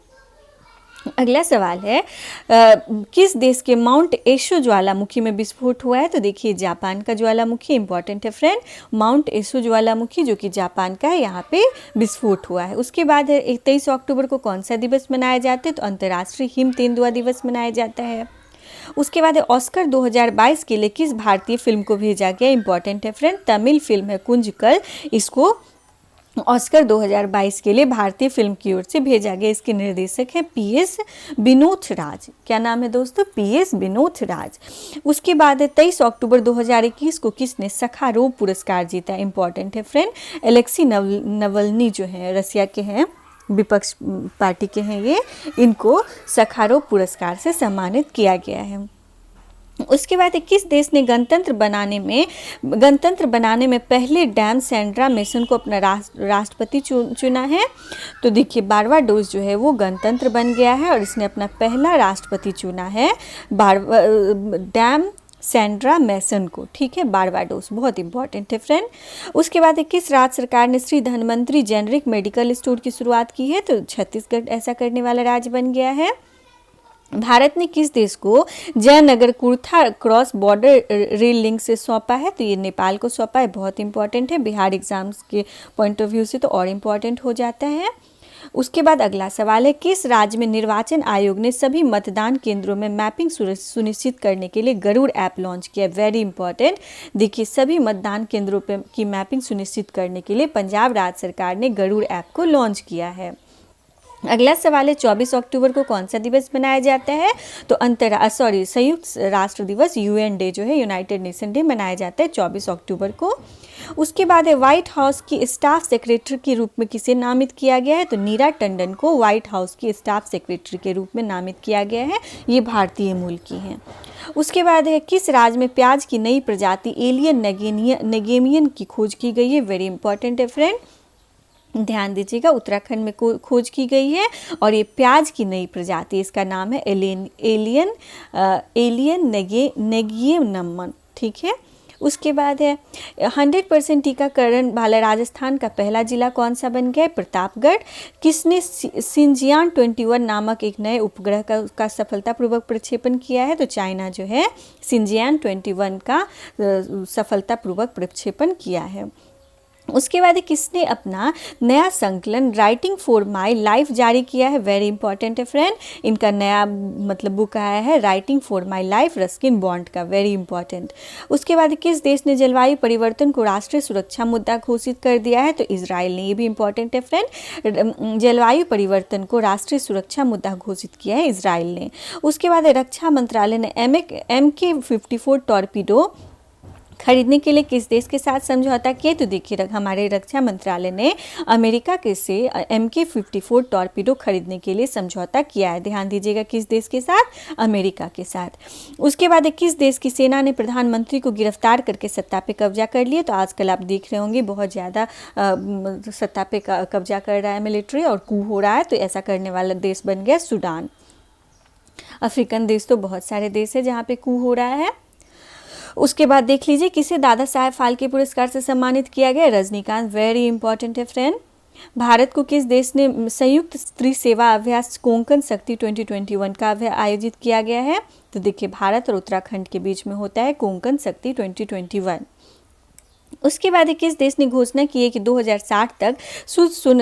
अगला सवाल है किस देश के माउंट एशो ज्वालामुखी में विस्फोट हुआ है? तो देखिए जापान का ज्वालामुखी, इंपॉर्टेंट है फ्रेंड, माउंट एशो ज्वालामुखी जो कि जापान का है, यहाँ पे विस्फोट हुआ है। उसके बाद 23 अक्टूबर को कौन सा दिवस मनाया जाता है? तो अंतर्राष्ट्रीय हिम तेंदुआ दिवस मनाया जाता है। उसके बाद ऑस्कर 2022 के लिए किस भारतीय फिल्म को भेजा गया? इंपॉर्टेंट है फ्रेंड, तमिल फिल्म है कुंजकल, इसको ऑस्कर 2022 के लिए भारतीय फिल्म की ओर से भेजा गया। इसके निर्देशक हैं PS विनोद राज, क्या नाम है दोस्तों? PS विनोद राज। उसके बाद 23 अक्टूबर 2021 को किसने सखारोव पुरस्कार जीता? इंपॉर्टेंट है फ्रेंड, एलेक्सी नवल्नी जो है रसिया के हैं, विपक्ष पार्टी के हैं ये, इनको सखारोव पुरस्कार से सम्मानित किया गया है। उसके बाद किस देश ने गणतंत्र बनाने में पहले डैम सैंड्रा मेसन को अपना राष्ट्रपति चुना है? तो देखिए बारबाडोस जो है वो गणतंत्र बन गया है और इसने अपना पहला राष्ट्रपति चुना है डैम सैंड्रा मेसन को, ठीक है, बारबाडोस, बहुत इंपॉर्टेंट है फ्रेंड। उसके बाद किस राज्य सरकार ने Shri Dhanvantari generic medical store की शुरुआत की है? तो छत्तीसगढ़ ऐसा करने वाला राज्य बन गया है। भारत ने किस देश को Jaynagar Kurtha cross border rail link से सौंपा है? तो ये नेपाल को सौंपा है, बहुत इंपॉर्टेंट है, बिहार एग्जाम्स के पॉइंट ऑफ व्यू से तो और इम्पॉर्टेंट हो जाता है। उसके बाद अगला सवाल है किस राज्य में निर्वाचन आयोग ने सभी मतदान केंद्रों में मैपिंग सुनिश्चित करने के लिए गरुड़ ऐप लॉन्च किया? वेरी इंपॉर्टेंट, देखिए सभी मतदान केंद्रों पे की मैपिंग सुनिश्चित करने के लिए पंजाब राज्य सरकार ने गरुड़ ऐप को लॉन्च किया है। अगला सवाल है 24 अक्टूबर को कौन सा दिवस मनाया जाता है? तो संयुक्त राष्ट्र दिवस, UN डे जो है, यूनाइटेड नेशन डे मनाया जाता है 24 अक्टूबर को। उसके बाद है व्हाइट हाउस की स्टाफ सेक्रेटरी के रूप में किसे नामित किया गया है? तो नीरा टंडन को व्हाइट हाउस की स्टाफ सेक्रेटरी के रूप में नामित किया गया है, ये भारतीय मूल की हैं। उसके बाद है किस राज्य में प्याज की नई प्रजाति एलियन नेगेमियन की खोज की गई है? वेरी इंपॉर्टेंट है फ्रेंड, ध्यान दीजिएगा, उत्तराखंड में खोज की गई है और ये प्याज की नई प्रजाति, इसका नाम है एलियन नेगियनमन, ठीक है। उसके बाद है 100% टीकाकरण वाला राजस्थान का पहला जिला कौन सा बन गया है? प्रतापगढ़। किसने सिंजियान 21 नामक एक नए उपग्रह का सफलतापूर्वक प्रक्षेपण किया है? तो चाइना जो है सिंजियान 21 का सफलतापूर्वक प्रक्षेपण किया है। उसके बाद किसने अपना नया संकलन राइटिंग फॉर माई लाइफ जारी किया है? वेरी इंपॉर्टेंट है फ्रेंड, इनका नया बुक आया है writing for my life Ruskin bond का, वेरी इंपॉर्टेंट। उसके बाद किस देश ने जलवायु परिवर्तन को राष्ट्रीय सुरक्षा मुद्दा घोषित कर दिया है? तो इजराइल ने, ये भी इंपॉर्टेंट है फ्रेंड, जलवायु परिवर्तन को राष्ट्रीय सुरक्षा मुद्दा घोषित किया है इजराइल ने। उसके बाद रक्षा मंत्रालय ने MK-54 टॉर्पीडो खरीदने के लिए किस देश के साथ समझौता किया? तो देखिए हमारे रक्षा मंत्रालय ने अमेरिका के से MK-54 टॉर्पीडो खरीदने के लिए समझौता किया है, ध्यान दीजिएगा किस देश के साथ? अमेरिका के साथ। उसके बाद किस देश की सेना ने प्रधानमंत्री को गिरफ्तार करके सत्ता पे कब्जा कर लिया? तो आजकल आप देख रहे होंगे बहुत ज़्यादा सत्ता पे कब्जा कर रहा है मिलिट्री और कू हो रहा है, तो ऐसा करने वाला देश बन गया सूडान। अफ्रीकन देश तो बहुत सारे देश है जहाँ पे कू हो रहा है। उसके बाद देख लीजिए किसे दादा साहेब फाल्के पुरस्कार से सम्मानित किया गया, रजनीकांत, वेरी इंपॉर्टेंट है फ्रेंड। भारत को किस देश ने संयुक्त स्त्री सेवा अभ्यास कोंकण शक्ति 2021 का आयोजित किया गया है, तो देखिए भारत और उत्तराखंड के बीच में होता है कोंकण शक्ति 2021। उसके बाद किस देश ने घोषणा की है कि 2060 तक शुद्ध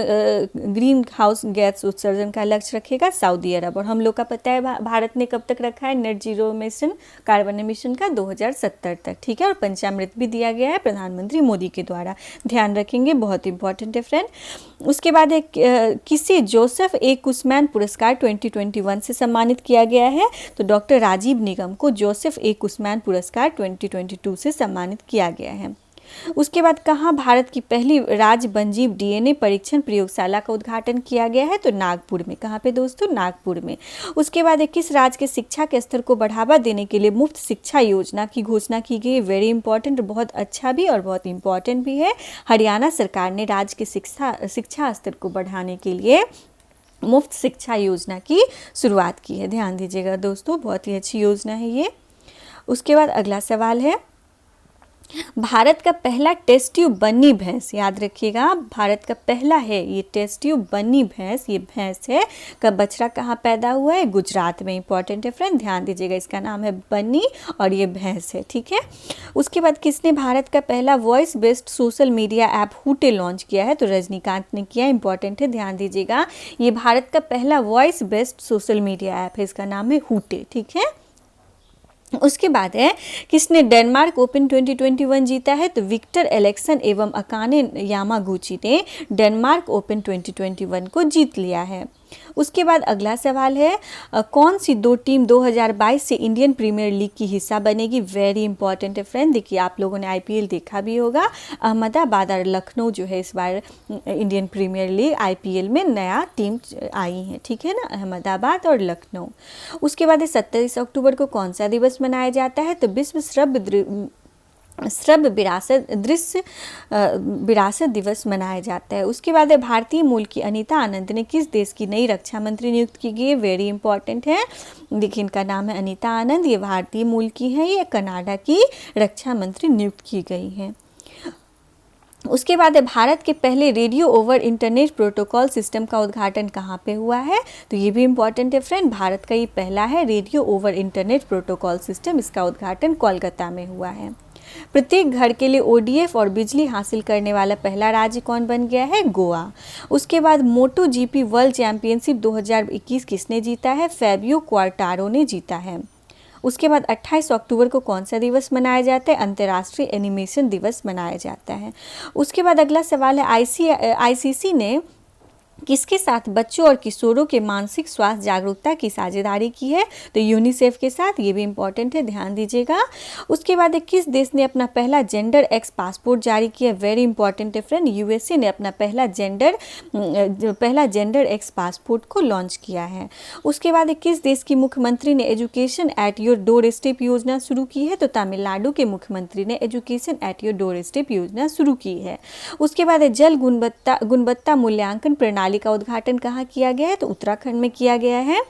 ग्रीन हाउस गैस उत्सर्जन का लक्ष्य रखेगा, सऊदी अरब। और हम लोग का पता है भारत ने कब तक रखा है net zero emission carbon emission का, 2070 तक, ठीक है। और पंचामृत भी दिया गया है प्रधानमंत्री मोदी के द्वारा, ध्यान रखेंगे, बहुत इंपॉर्टेंट है फ्रेंड। उसके बाद किसे जोसेफ ए कुसमैन पुरस्कार 2021 से सम्मानित किया गया है, तो डॉक्टर राजीव निगम को जोसेफ ए कुसमैन पुरस्कार 2022 से सम्मानित किया गया है। उसके बाद कहाँ भारत की पहली राज्य वन्यजीव डीएनए परीक्षण प्रयोगशाला का उद्घाटन किया गया है, तो नागपुर में। कहाँ पे दोस्तों, नागपुर में। उसके बाद किस राज्य के शिक्षा के स्तर को बढ़ावा देने के लिए मुफ्त शिक्षा योजना की घोषणा की गई, वेरी इंपॉर्टेंट, बहुत अच्छा भी और बहुत इंपॉर्टेंट भी है। हरियाणा सरकार ने राज्य के शिक्षा स्तर को बढ़ाने के लिए मुफ्त शिक्षा योजना की शुरुआत की है, ध्यान दीजिएगा दोस्तों, बहुत ही अच्छी योजना है ये। उसके बाद अगला सवाल है, भारत का पहला टेस्ट ट्यूब बन्नी भैंस, याद रखिएगा भारत का पहला है ये टेस्ट ट्यूब बन्नी भैंस, ये भैंस है का बछड़ा कहाँ पैदा हुआ है, गुजरात में, इंपॉर्टेंट है फ्रेंड, ध्यान दीजिएगा, इसका नाम है बन्नी और ये भैंस है, ठीक है। उसके बाद किसने भारत का पहला voice based social media app Hoote launch किया है, तो रजनीकांत ने किया, इंपॉर्टेंट है, ध्यान दीजिएगा, ये भारत का पहला voice based social media app है, इसका नाम है हुटे, ठीक है। उसके बाद है किसने डेनमार्क ओपन 2021 जीता है, तो विक्टर एलेक्सन एवं अकाने यामागुची ने डेनमार्क ओपन 2021 को जीत लिया है। उसके बाद अगला सवाल है, कौन सी दो टीम 2022 से इंडियन प्रीमियर लीग की हिस्सा बनेगी, वेरी इंपॉर्टेंट है फ्रेंड। देखिए आप लोगों ने आईपीएल देखा भी होगा, अहमदाबाद और लखनऊ जो है इस बार इंडियन प्रीमियर लीग आईपीएल में नया टीम आई है, ठीक है ना, अहमदाबाद और लखनऊ। उसके बाद 27 अक्टूबर को कौन सा दिवस मनाया जाता है, तो विश्व श्रव्य विरासत दिवस मनाया जाता है। उसके बाद भारतीय मूल की अनीता आनंद ने किस देश की नई रक्षा मंत्री नियुक्त की गई है, वेरी इंपॉर्टेंट है, देखिए इनका नाम है अनीता आनंद, ये भारतीय मूल की है, ये कनाडा की रक्षा मंत्री नियुक्त की गई है। उसके बाद भारत के पहले radio over internet protocol system का उद्घाटन कहाँ पे हुआ है, तो ये भी इंपॉर्टेंट है फ्रेंड, भारत का ये पहला है radio over internet protocol system, इसका उद्घाटन कोलकाता में हुआ है। प्रत्येक घर के लिए ओडीएफ और बिजली हासिल करने वाला पहला राज्य कौन बन गया है, गोवा। उसके बाद मोटो जीपी वर्ल्ड चैंपियनशिप 2021 किसने जीता है, फेबियो क्वार्टारो ने जीता है। उसके बाद 28 अक्टूबर को कौन सा दिवस मनाया जाता है, अंतर्राष्ट्रीय एनिमेशन दिवस मनाया जाता है। उसके बाद अगला सवाल है, आईसीसी ने किसके साथ बच्चों और किशोरों के मानसिक स्वास्थ्य जागरूकता की साझेदारी की है, तो यूनिसेफ के साथ, ये भी इंपॉर्टेंट है, ध्यान दीजिएगा। उसके बाद किस देश ने अपना पहला जेंडर एक्स पासपोर्ट जारी किया, वेरी इंपॉर्टेंट है फ्रेंड, यूएसए ने अपना पहला जेंडर एक्स पासपोर्ट को लॉन्च किया है। उसके बाद किस देश की मुख्यमंत्री ने education at your door step योजना शुरू की है, तो तमिलनाडु के मुख्यमंत्री ने education at your door step योजना शुरू की है। उसके बाद जल गुणवत्ता मूल्यांकन प्रणाली का उद्घाटन कहाँ किया गया है, तो उत्तराखंड में किया गया है।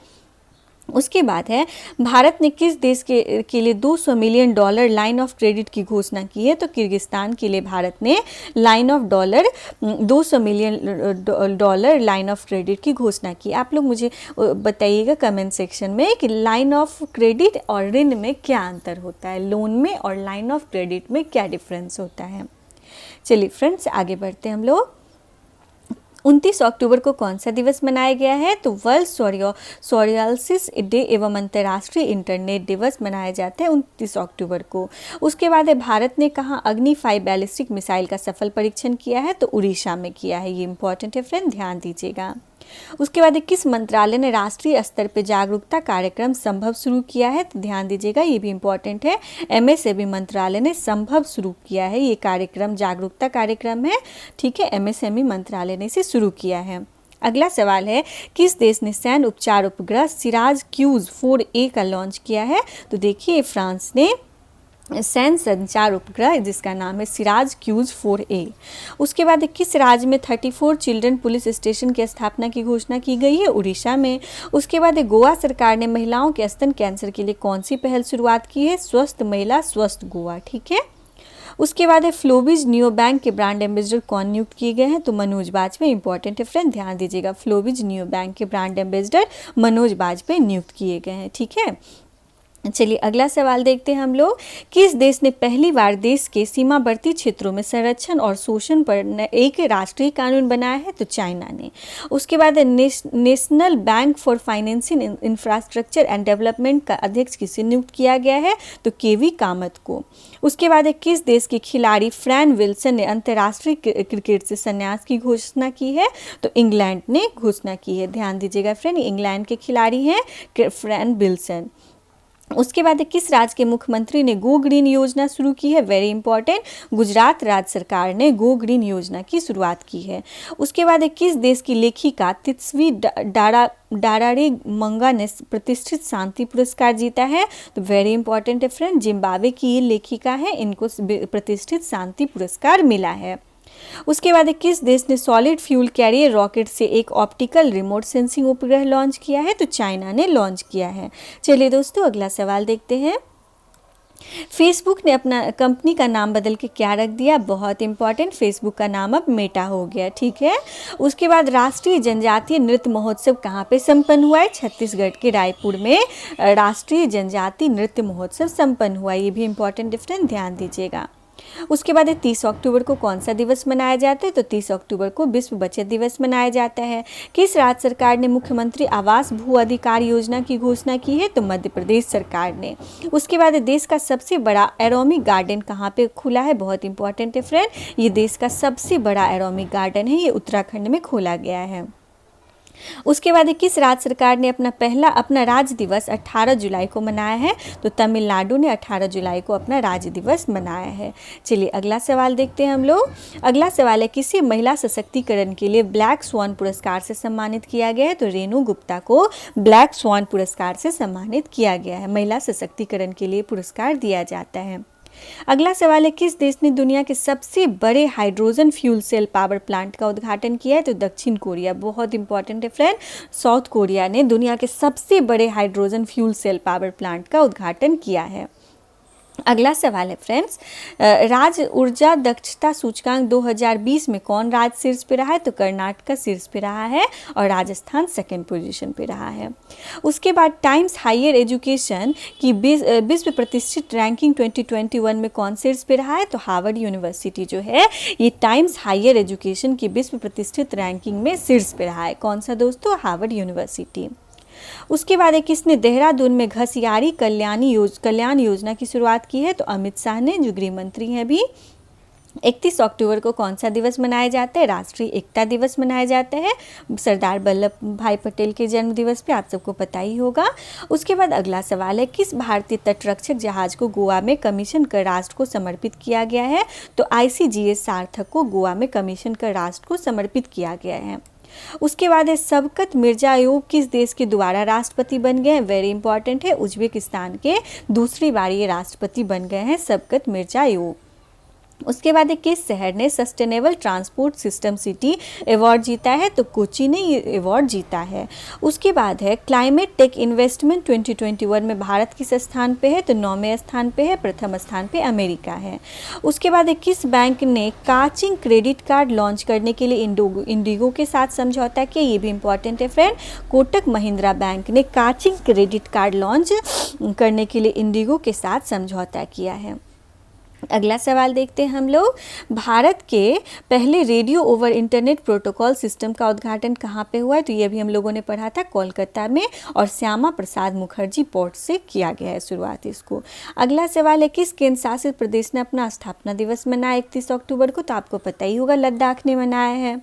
उसके बाद है भारत ने किस देश के लिए $200 मिलियन लाइन ऑफ क्रेडिट की घोषणा की है, तो किर्गिस्तान के लिए भारत ने $200 मिलियन लाइन ऑफ क्रेडिट की घोषणा की। आप लोग मुझे बताइएगा कमेंट सेक्शन में कि लाइन ऑफ क्रेडिट और ऋण में क्या अंतर होता है, लोन में और लाइन ऑफ क्रेडिट में क्या डिफरेंस होता है। चलिए फ्रेंड्स आगे बढ़ते हैं हम लोग। 29 अक्टूबर को कौन सा दिवस मनाया गया है, तो वर्ल्ड सोरियालिसिस डे एवं अंतर्राष्ट्रीय इंटरनेट दिवस मनाया जाता है 29 अक्टूबर को। उसके बाद भारत ने कहाँ अग्नि 5 बैलिस्टिक मिसाइल का सफल परीक्षण किया है, तो उड़ीसा में किया है, ये इंपॉर्टेंट है फ्रेंड, ध्यान दीजिएगा। उसके बाद किस मंत्रालय ने राष्ट्रीय स्तर पर जागरूकता कार्यक्रम संभव शुरू किया है, तो ध्यान दीजिएगा, ये भी इंपॉर्टेंट है, एमएसएमई मंत्रालय ने संभव शुरू किया है, ये कार्यक्रम जागरूकता कार्यक्रम है, ठीक है, एमएसएमई मंत्रालय ने इसे शुरू किया है। अगला सवाल है, किस देश ने सैन्य उपचार उपग्रह सिराज क्यूज 4A का लॉन्च किया है, तो देखिए फ्रांस ने सैन्य संचार उपग्रह जिसका नाम है सिराज क्यूज 4A। उसके बाद किस राज्य में 34 चिल्ड्रन पुलिस स्टेशन की स्थापना की घोषणा की गई है? उड़ीसा में। उसके बाद गोवा सरकार ने महिलाओं के स्तन कैंसर के लिए कौन सी पहल शुरुआत की है? स्वस्थ महिला स्वस्थ गोवा। ठीक है। उसके बाद है फ्लोबिज नियो बैंक के ब्रांड एम्बेसडर कौन नियुक्त किए गए हैं? तो मनोज बाजपेयी। इंपॉर्टेंट है फ्रेंड, ध्यान दीजिएगा, फ्लोबिज नियो बैंक के ब्रांड एम्बेसडर मनोज बाजपेयी नियुक्त किए गए हैं। ठीक है। चलिए अगला सवाल देखते हैं हम लोग। किस देश ने पहली बार देश के सीमावर्ती क्षेत्रों में संरक्षण और शोषण पर एक राष्ट्रीय कानून बनाया है? तो चाइना ने। उसके बाद national bank for financing infrastructure and development का अध्यक्ष किसे नियुक्त किया गया है? तो केवी कामत को। उसके बाद किस देश के खिलाड़ी फ्रैन विल्सन ने अंतर्राष्ट्रीय क्रिकेट से संन्यास की घोषणा की है? तो इंग्लैंड ने घोषणा की है। ध्यान दीजिएगा फ्रेंड, इंग्लैंड के खिलाड़ी हैं फ्रैन विल्सन। उसके बाद किस राज्य के मुख्यमंत्री ने गो ग्रीन योजना शुरू की है? वेरी इंपॉर्टेंट, गुजरात राज्य सरकार ने गो ग्रीन योजना की शुरुआत की है। उसके बाद किस देश की लेखिका तित्सवी डारारे मंगा ने प्रतिष्ठित शांति पुरस्कार जीता है? तो वेरी इंपॉर्टेंट है फ्रेंड, जिम्बाब्वे की ये लेखिका है, इनको प्रतिष्ठित शांति पुरस्कार मिला है। उसके बाद किस देश ने सॉलिड फ्यूल कैरियर रॉकेट से एक ऑप्टिकल रिमोट सेंसिंग उपग्रह लॉन्च किया है? तो चाइना ने लॉन्च किया है। चलिए दोस्तों अगला सवाल देखते हैं। फेसबुक ने अपना कंपनी का नाम बदल के क्या रख दिया? बहुत इंपॉर्टेंट, फेसबुक का नाम अब मेटा हो गया। ठीक है। उसके बाद राष्ट्रीय जनजातीय नृत्य महोत्सव कहाँ पे संपन्न हुआ है? छत्तीसगढ़ के रायपुर में राष्ट्रीय जनजातीय नृत्य महोत्सव संपन्न हुआ। ये भी इंपॉर्टेंट डिफरेंस, ध्यान दीजिएगा। उसके बाद 30 अक्टूबर को कौन सा दिवस मनाया जाता है? तो 30 अक्टूबर को विश्व बचत दिवस मनाया जाता है। किस राज्य सरकार ने मुख्यमंत्री आवास भू अधिकार योजना की घोषणा की है? तो मध्य प्रदेश सरकार ने। उसके बाद देश का सबसे बड़ा एरोमिक गार्डन कहाँ पे खुला है? बहुत इंपॉर्टेंट है फ्रेंड, ये देश का सबसे बड़ा एरोमिक गार्डन है, ये उत्तराखंड में खोला गया है। उसके बाद किस राज्य सरकार ने अपना राज्य दिवस 18 जुलाई को मनाया है? तो तमिलनाडु ने 18 जुलाई को अपना राज्य दिवस मनाया है। चलिए अगला सवाल देखते हैं हम लोग। अगला सवाल है, किसी महिला सशक्तिकरण के लिए ब्लैक स्वान पुरस्कार से सम्मानित किया गया है? तो रेणु गुप्ता को ब्लैक स्वान पुरस्कार से सम्मानित किया गया है। महिला सशक्तिकरण के लिए पुरस्कार दिया जाता है। अगला सवाल है, किस देश ने दुनिया के सबसे बड़े hydrogen fuel cell power plant का उद्घाटन किया है? तो दक्षिण कोरिया। बहुत इंपॉर्टेंट है फ्रेंड, साउथ कोरिया ने दुनिया के सबसे बड़े hydrogen fuel cell power plant का उद्घाटन किया है। अगला सवाल है फ्रेंड्स, राज्य ऊर्जा दक्षता सूचकांक 2020 में कौन राज्य शीर्ष पे रहा है? तो कर्नाटक शीर्ष पे रहा है और राजस्थान सेकंड पोजीशन पे रहा है। उसके बाद टाइम्स हायर एजुकेशन की विश्व प्रतिष्ठित रैंकिंग 2021 में कौन शीर्ष पे रहा है? तो हार्वर्ड यूनिवर्सिटी जो है ये टाइम्स हायर एजुकेशन की विश्व प्रतिष्ठित रैंकिंग में शीर्ष पे रहा है। कौन सा दोस्तों? Harvard university. उसके बाद किसने देहरादून में घसियारी कल्याण योजना की शुरुआत की है? तो अमित शाह ने, जो गृह मंत्री हैं अभी। 31 अक्टूबर को कौन सा दिवस मनाया जाता है? राष्ट्रीय एकता दिवस मनाया जाता है, सरदार वल्लभ भाई पटेल के जन्म दिवस पे, आप सबको पता ही होगा। उसके बाद अगला सवाल है, किस भारतीय तटरक्षक जहाज को गोवा में कमीशन कर राष्ट्र को समर्पित किया गया है? तो ICGS सार्थक को गोवा में कमीशन कर राष्ट्र को समर्पित किया गया है। उसके बाद है, शवकत मिर्ज़ायोव किस देश के द्वारा राष्ट्रपति बन गए हैं? वेरी इंपॉर्टेंट है, उज्बेकिस्तान के दूसरी बार ये राष्ट्रपति बन गए हैं शवकत मिर्ज़ायोव। उसके बाद किस शहर ने sustainable transport system city award जीता है? तो कोची ने ये अवार्ड जीता है। उसके बाद है, क्लाइमेट टेक इन्वेस्टमेंट 2021 में भारत किस स्थान पे है? तो 9वें स्थान पे है, प्रथम स्थान पे अमेरिका है। उसके बाद किस बैंक ने काचिंग क्रेडिट कार्ड लॉन्च करने के लिए इंडिगो के साथ समझौता किया? ये भी इंपॉर्टेंट है फ्रेंड, कोटक महिंद्रा बैंक ने काचिंग क्रेडिट कार्ड लॉन्च करने के लिए इंडिगो के साथ समझौता किया है। अगला सवाल देखते हैं हम लोग, भारत के पहले radio over internet protocol system का उद्घाटन कहाँ पे हुआ है? तो ये भी हम लोगों ने पढ़ा था, कोलकाता में, और श्यामा प्रसाद मुखर्जी पोर्ट से किया गया है शुरुआत इसको। अगला सवाल है, किस केंद्र शासित प्रदेश ने अपना स्थापना दिवस मनाया 31 अक्टूबर को? तो आपको पता ही होगा, लद्दाख ने मनाया है।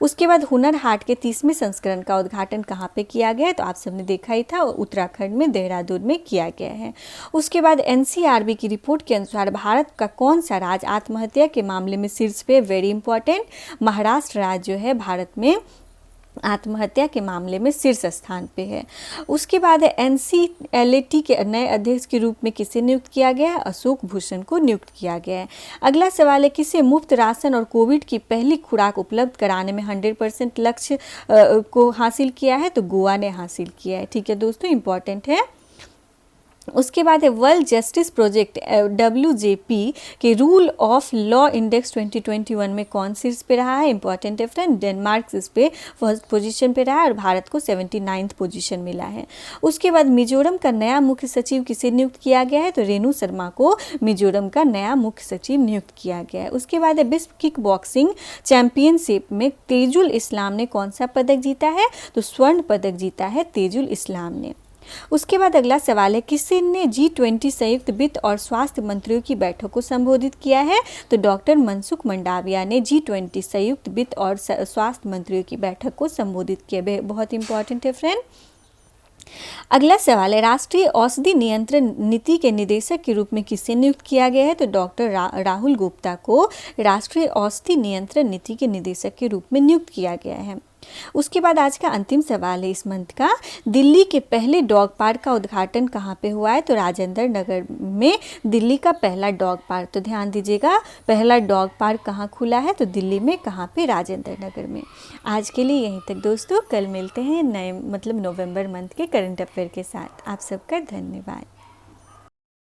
उसके बाद हुनर हाट के 30वें संस्करण का उद्घाटन कहाँ पे किया गया है? तो आप सबने देखा ही था, उत्तराखंड में देहरादून में किया गया है। उसके बाद NCRB की रिपोर्ट के अनुसार भारत का कौन सा राज्य आत्महत्या के मामले में शीर्ष पे? वेरी इंपॉर्टेंट, महाराष्ट्र राज्य जो है भारत में आत्महत्या के मामले में शीर्ष स्थान पे है। उसके बाद NCLAT के नए अध्यक्ष के रूप में किसे नियुक्त किया गया है? अशोक भूषण को नियुक्त किया गया है। अगला सवाल है, किसे मुफ्त राशन और कोविड की पहली खुराक उपलब्ध कराने में 100% लक्ष्य को हासिल किया है? तो गोवा ने हासिल किया है। ठीक है दोस्तों, इंपॉर्टेंट है। उसके बाद है वर्ल्ड जस्टिस प्रोजेक्ट WJP के रूल ऑफ लॉ इंडेक्स 2021 में कौन शीर्ष पे रहा है? इंपॉर्टेंट है फ्रेंड, डेनमार्क इस पे फर्स्ट पोजीशन पे रहा है और भारत को 79th पोजीशन मिला है। उसके बाद मिजोरम का नया मुख्य सचिव किसे नियुक्त किया गया है? तो रेणु शर्मा को मिजोरम का नया मुख्य सचिव नियुक्त किया गया है। उसके बाद है विश्व किक बॉक्सिंग चैंपियनशिप में तेजुल इस्लाम ने कौन सा पदक जीता है? तो स्वर्ण पदक जीता है तेजुल इस्लाम ने। उसके बाद अगला सवाल है, किसने G20 संयुक्त वित्त और स्वास्थ्य मंत्रियों की बैठक को संबोधित किया है? तो डॉक्टर मनसुख मंडाविया ने G20 संयुक्त वित्त और स्वास्थ्य मंत्रियों की बैठक को संबोधित किया। बहुत इंपॉर्टेंट है फ्रेंड। अगला सवाल है, राष्ट्रीय औषधि नियंत्रण नीति के निदेशक के रूप में किसे नियुक्त किया गया है? तो डॉक्टर राहुल गुप्ता को राष्ट्रीय औषधि नियंत्रण नीति के निदेशक के रूप में नियुक्त किया गया है। उसके बाद आज का अंतिम सवाल है इस मंथ का, दिल्ली के पहले डॉग पार्क का उद्घाटन कहाँ पे हुआ है? तो राजेंद्र नगर में दिल्ली का पहला डॉग पार्क। तो ध्यान दीजिएगा, पहला डॉग पार्क कहाँ खुला है? तो दिल्ली में। कहाँ पे? राजेंद्र नगर में। आज के लिए यहीं तक दोस्तों, कल मिलते हैं नए नवंबर मंथ के करंट अफेयर के साथ। आप सबका धन्यवाद।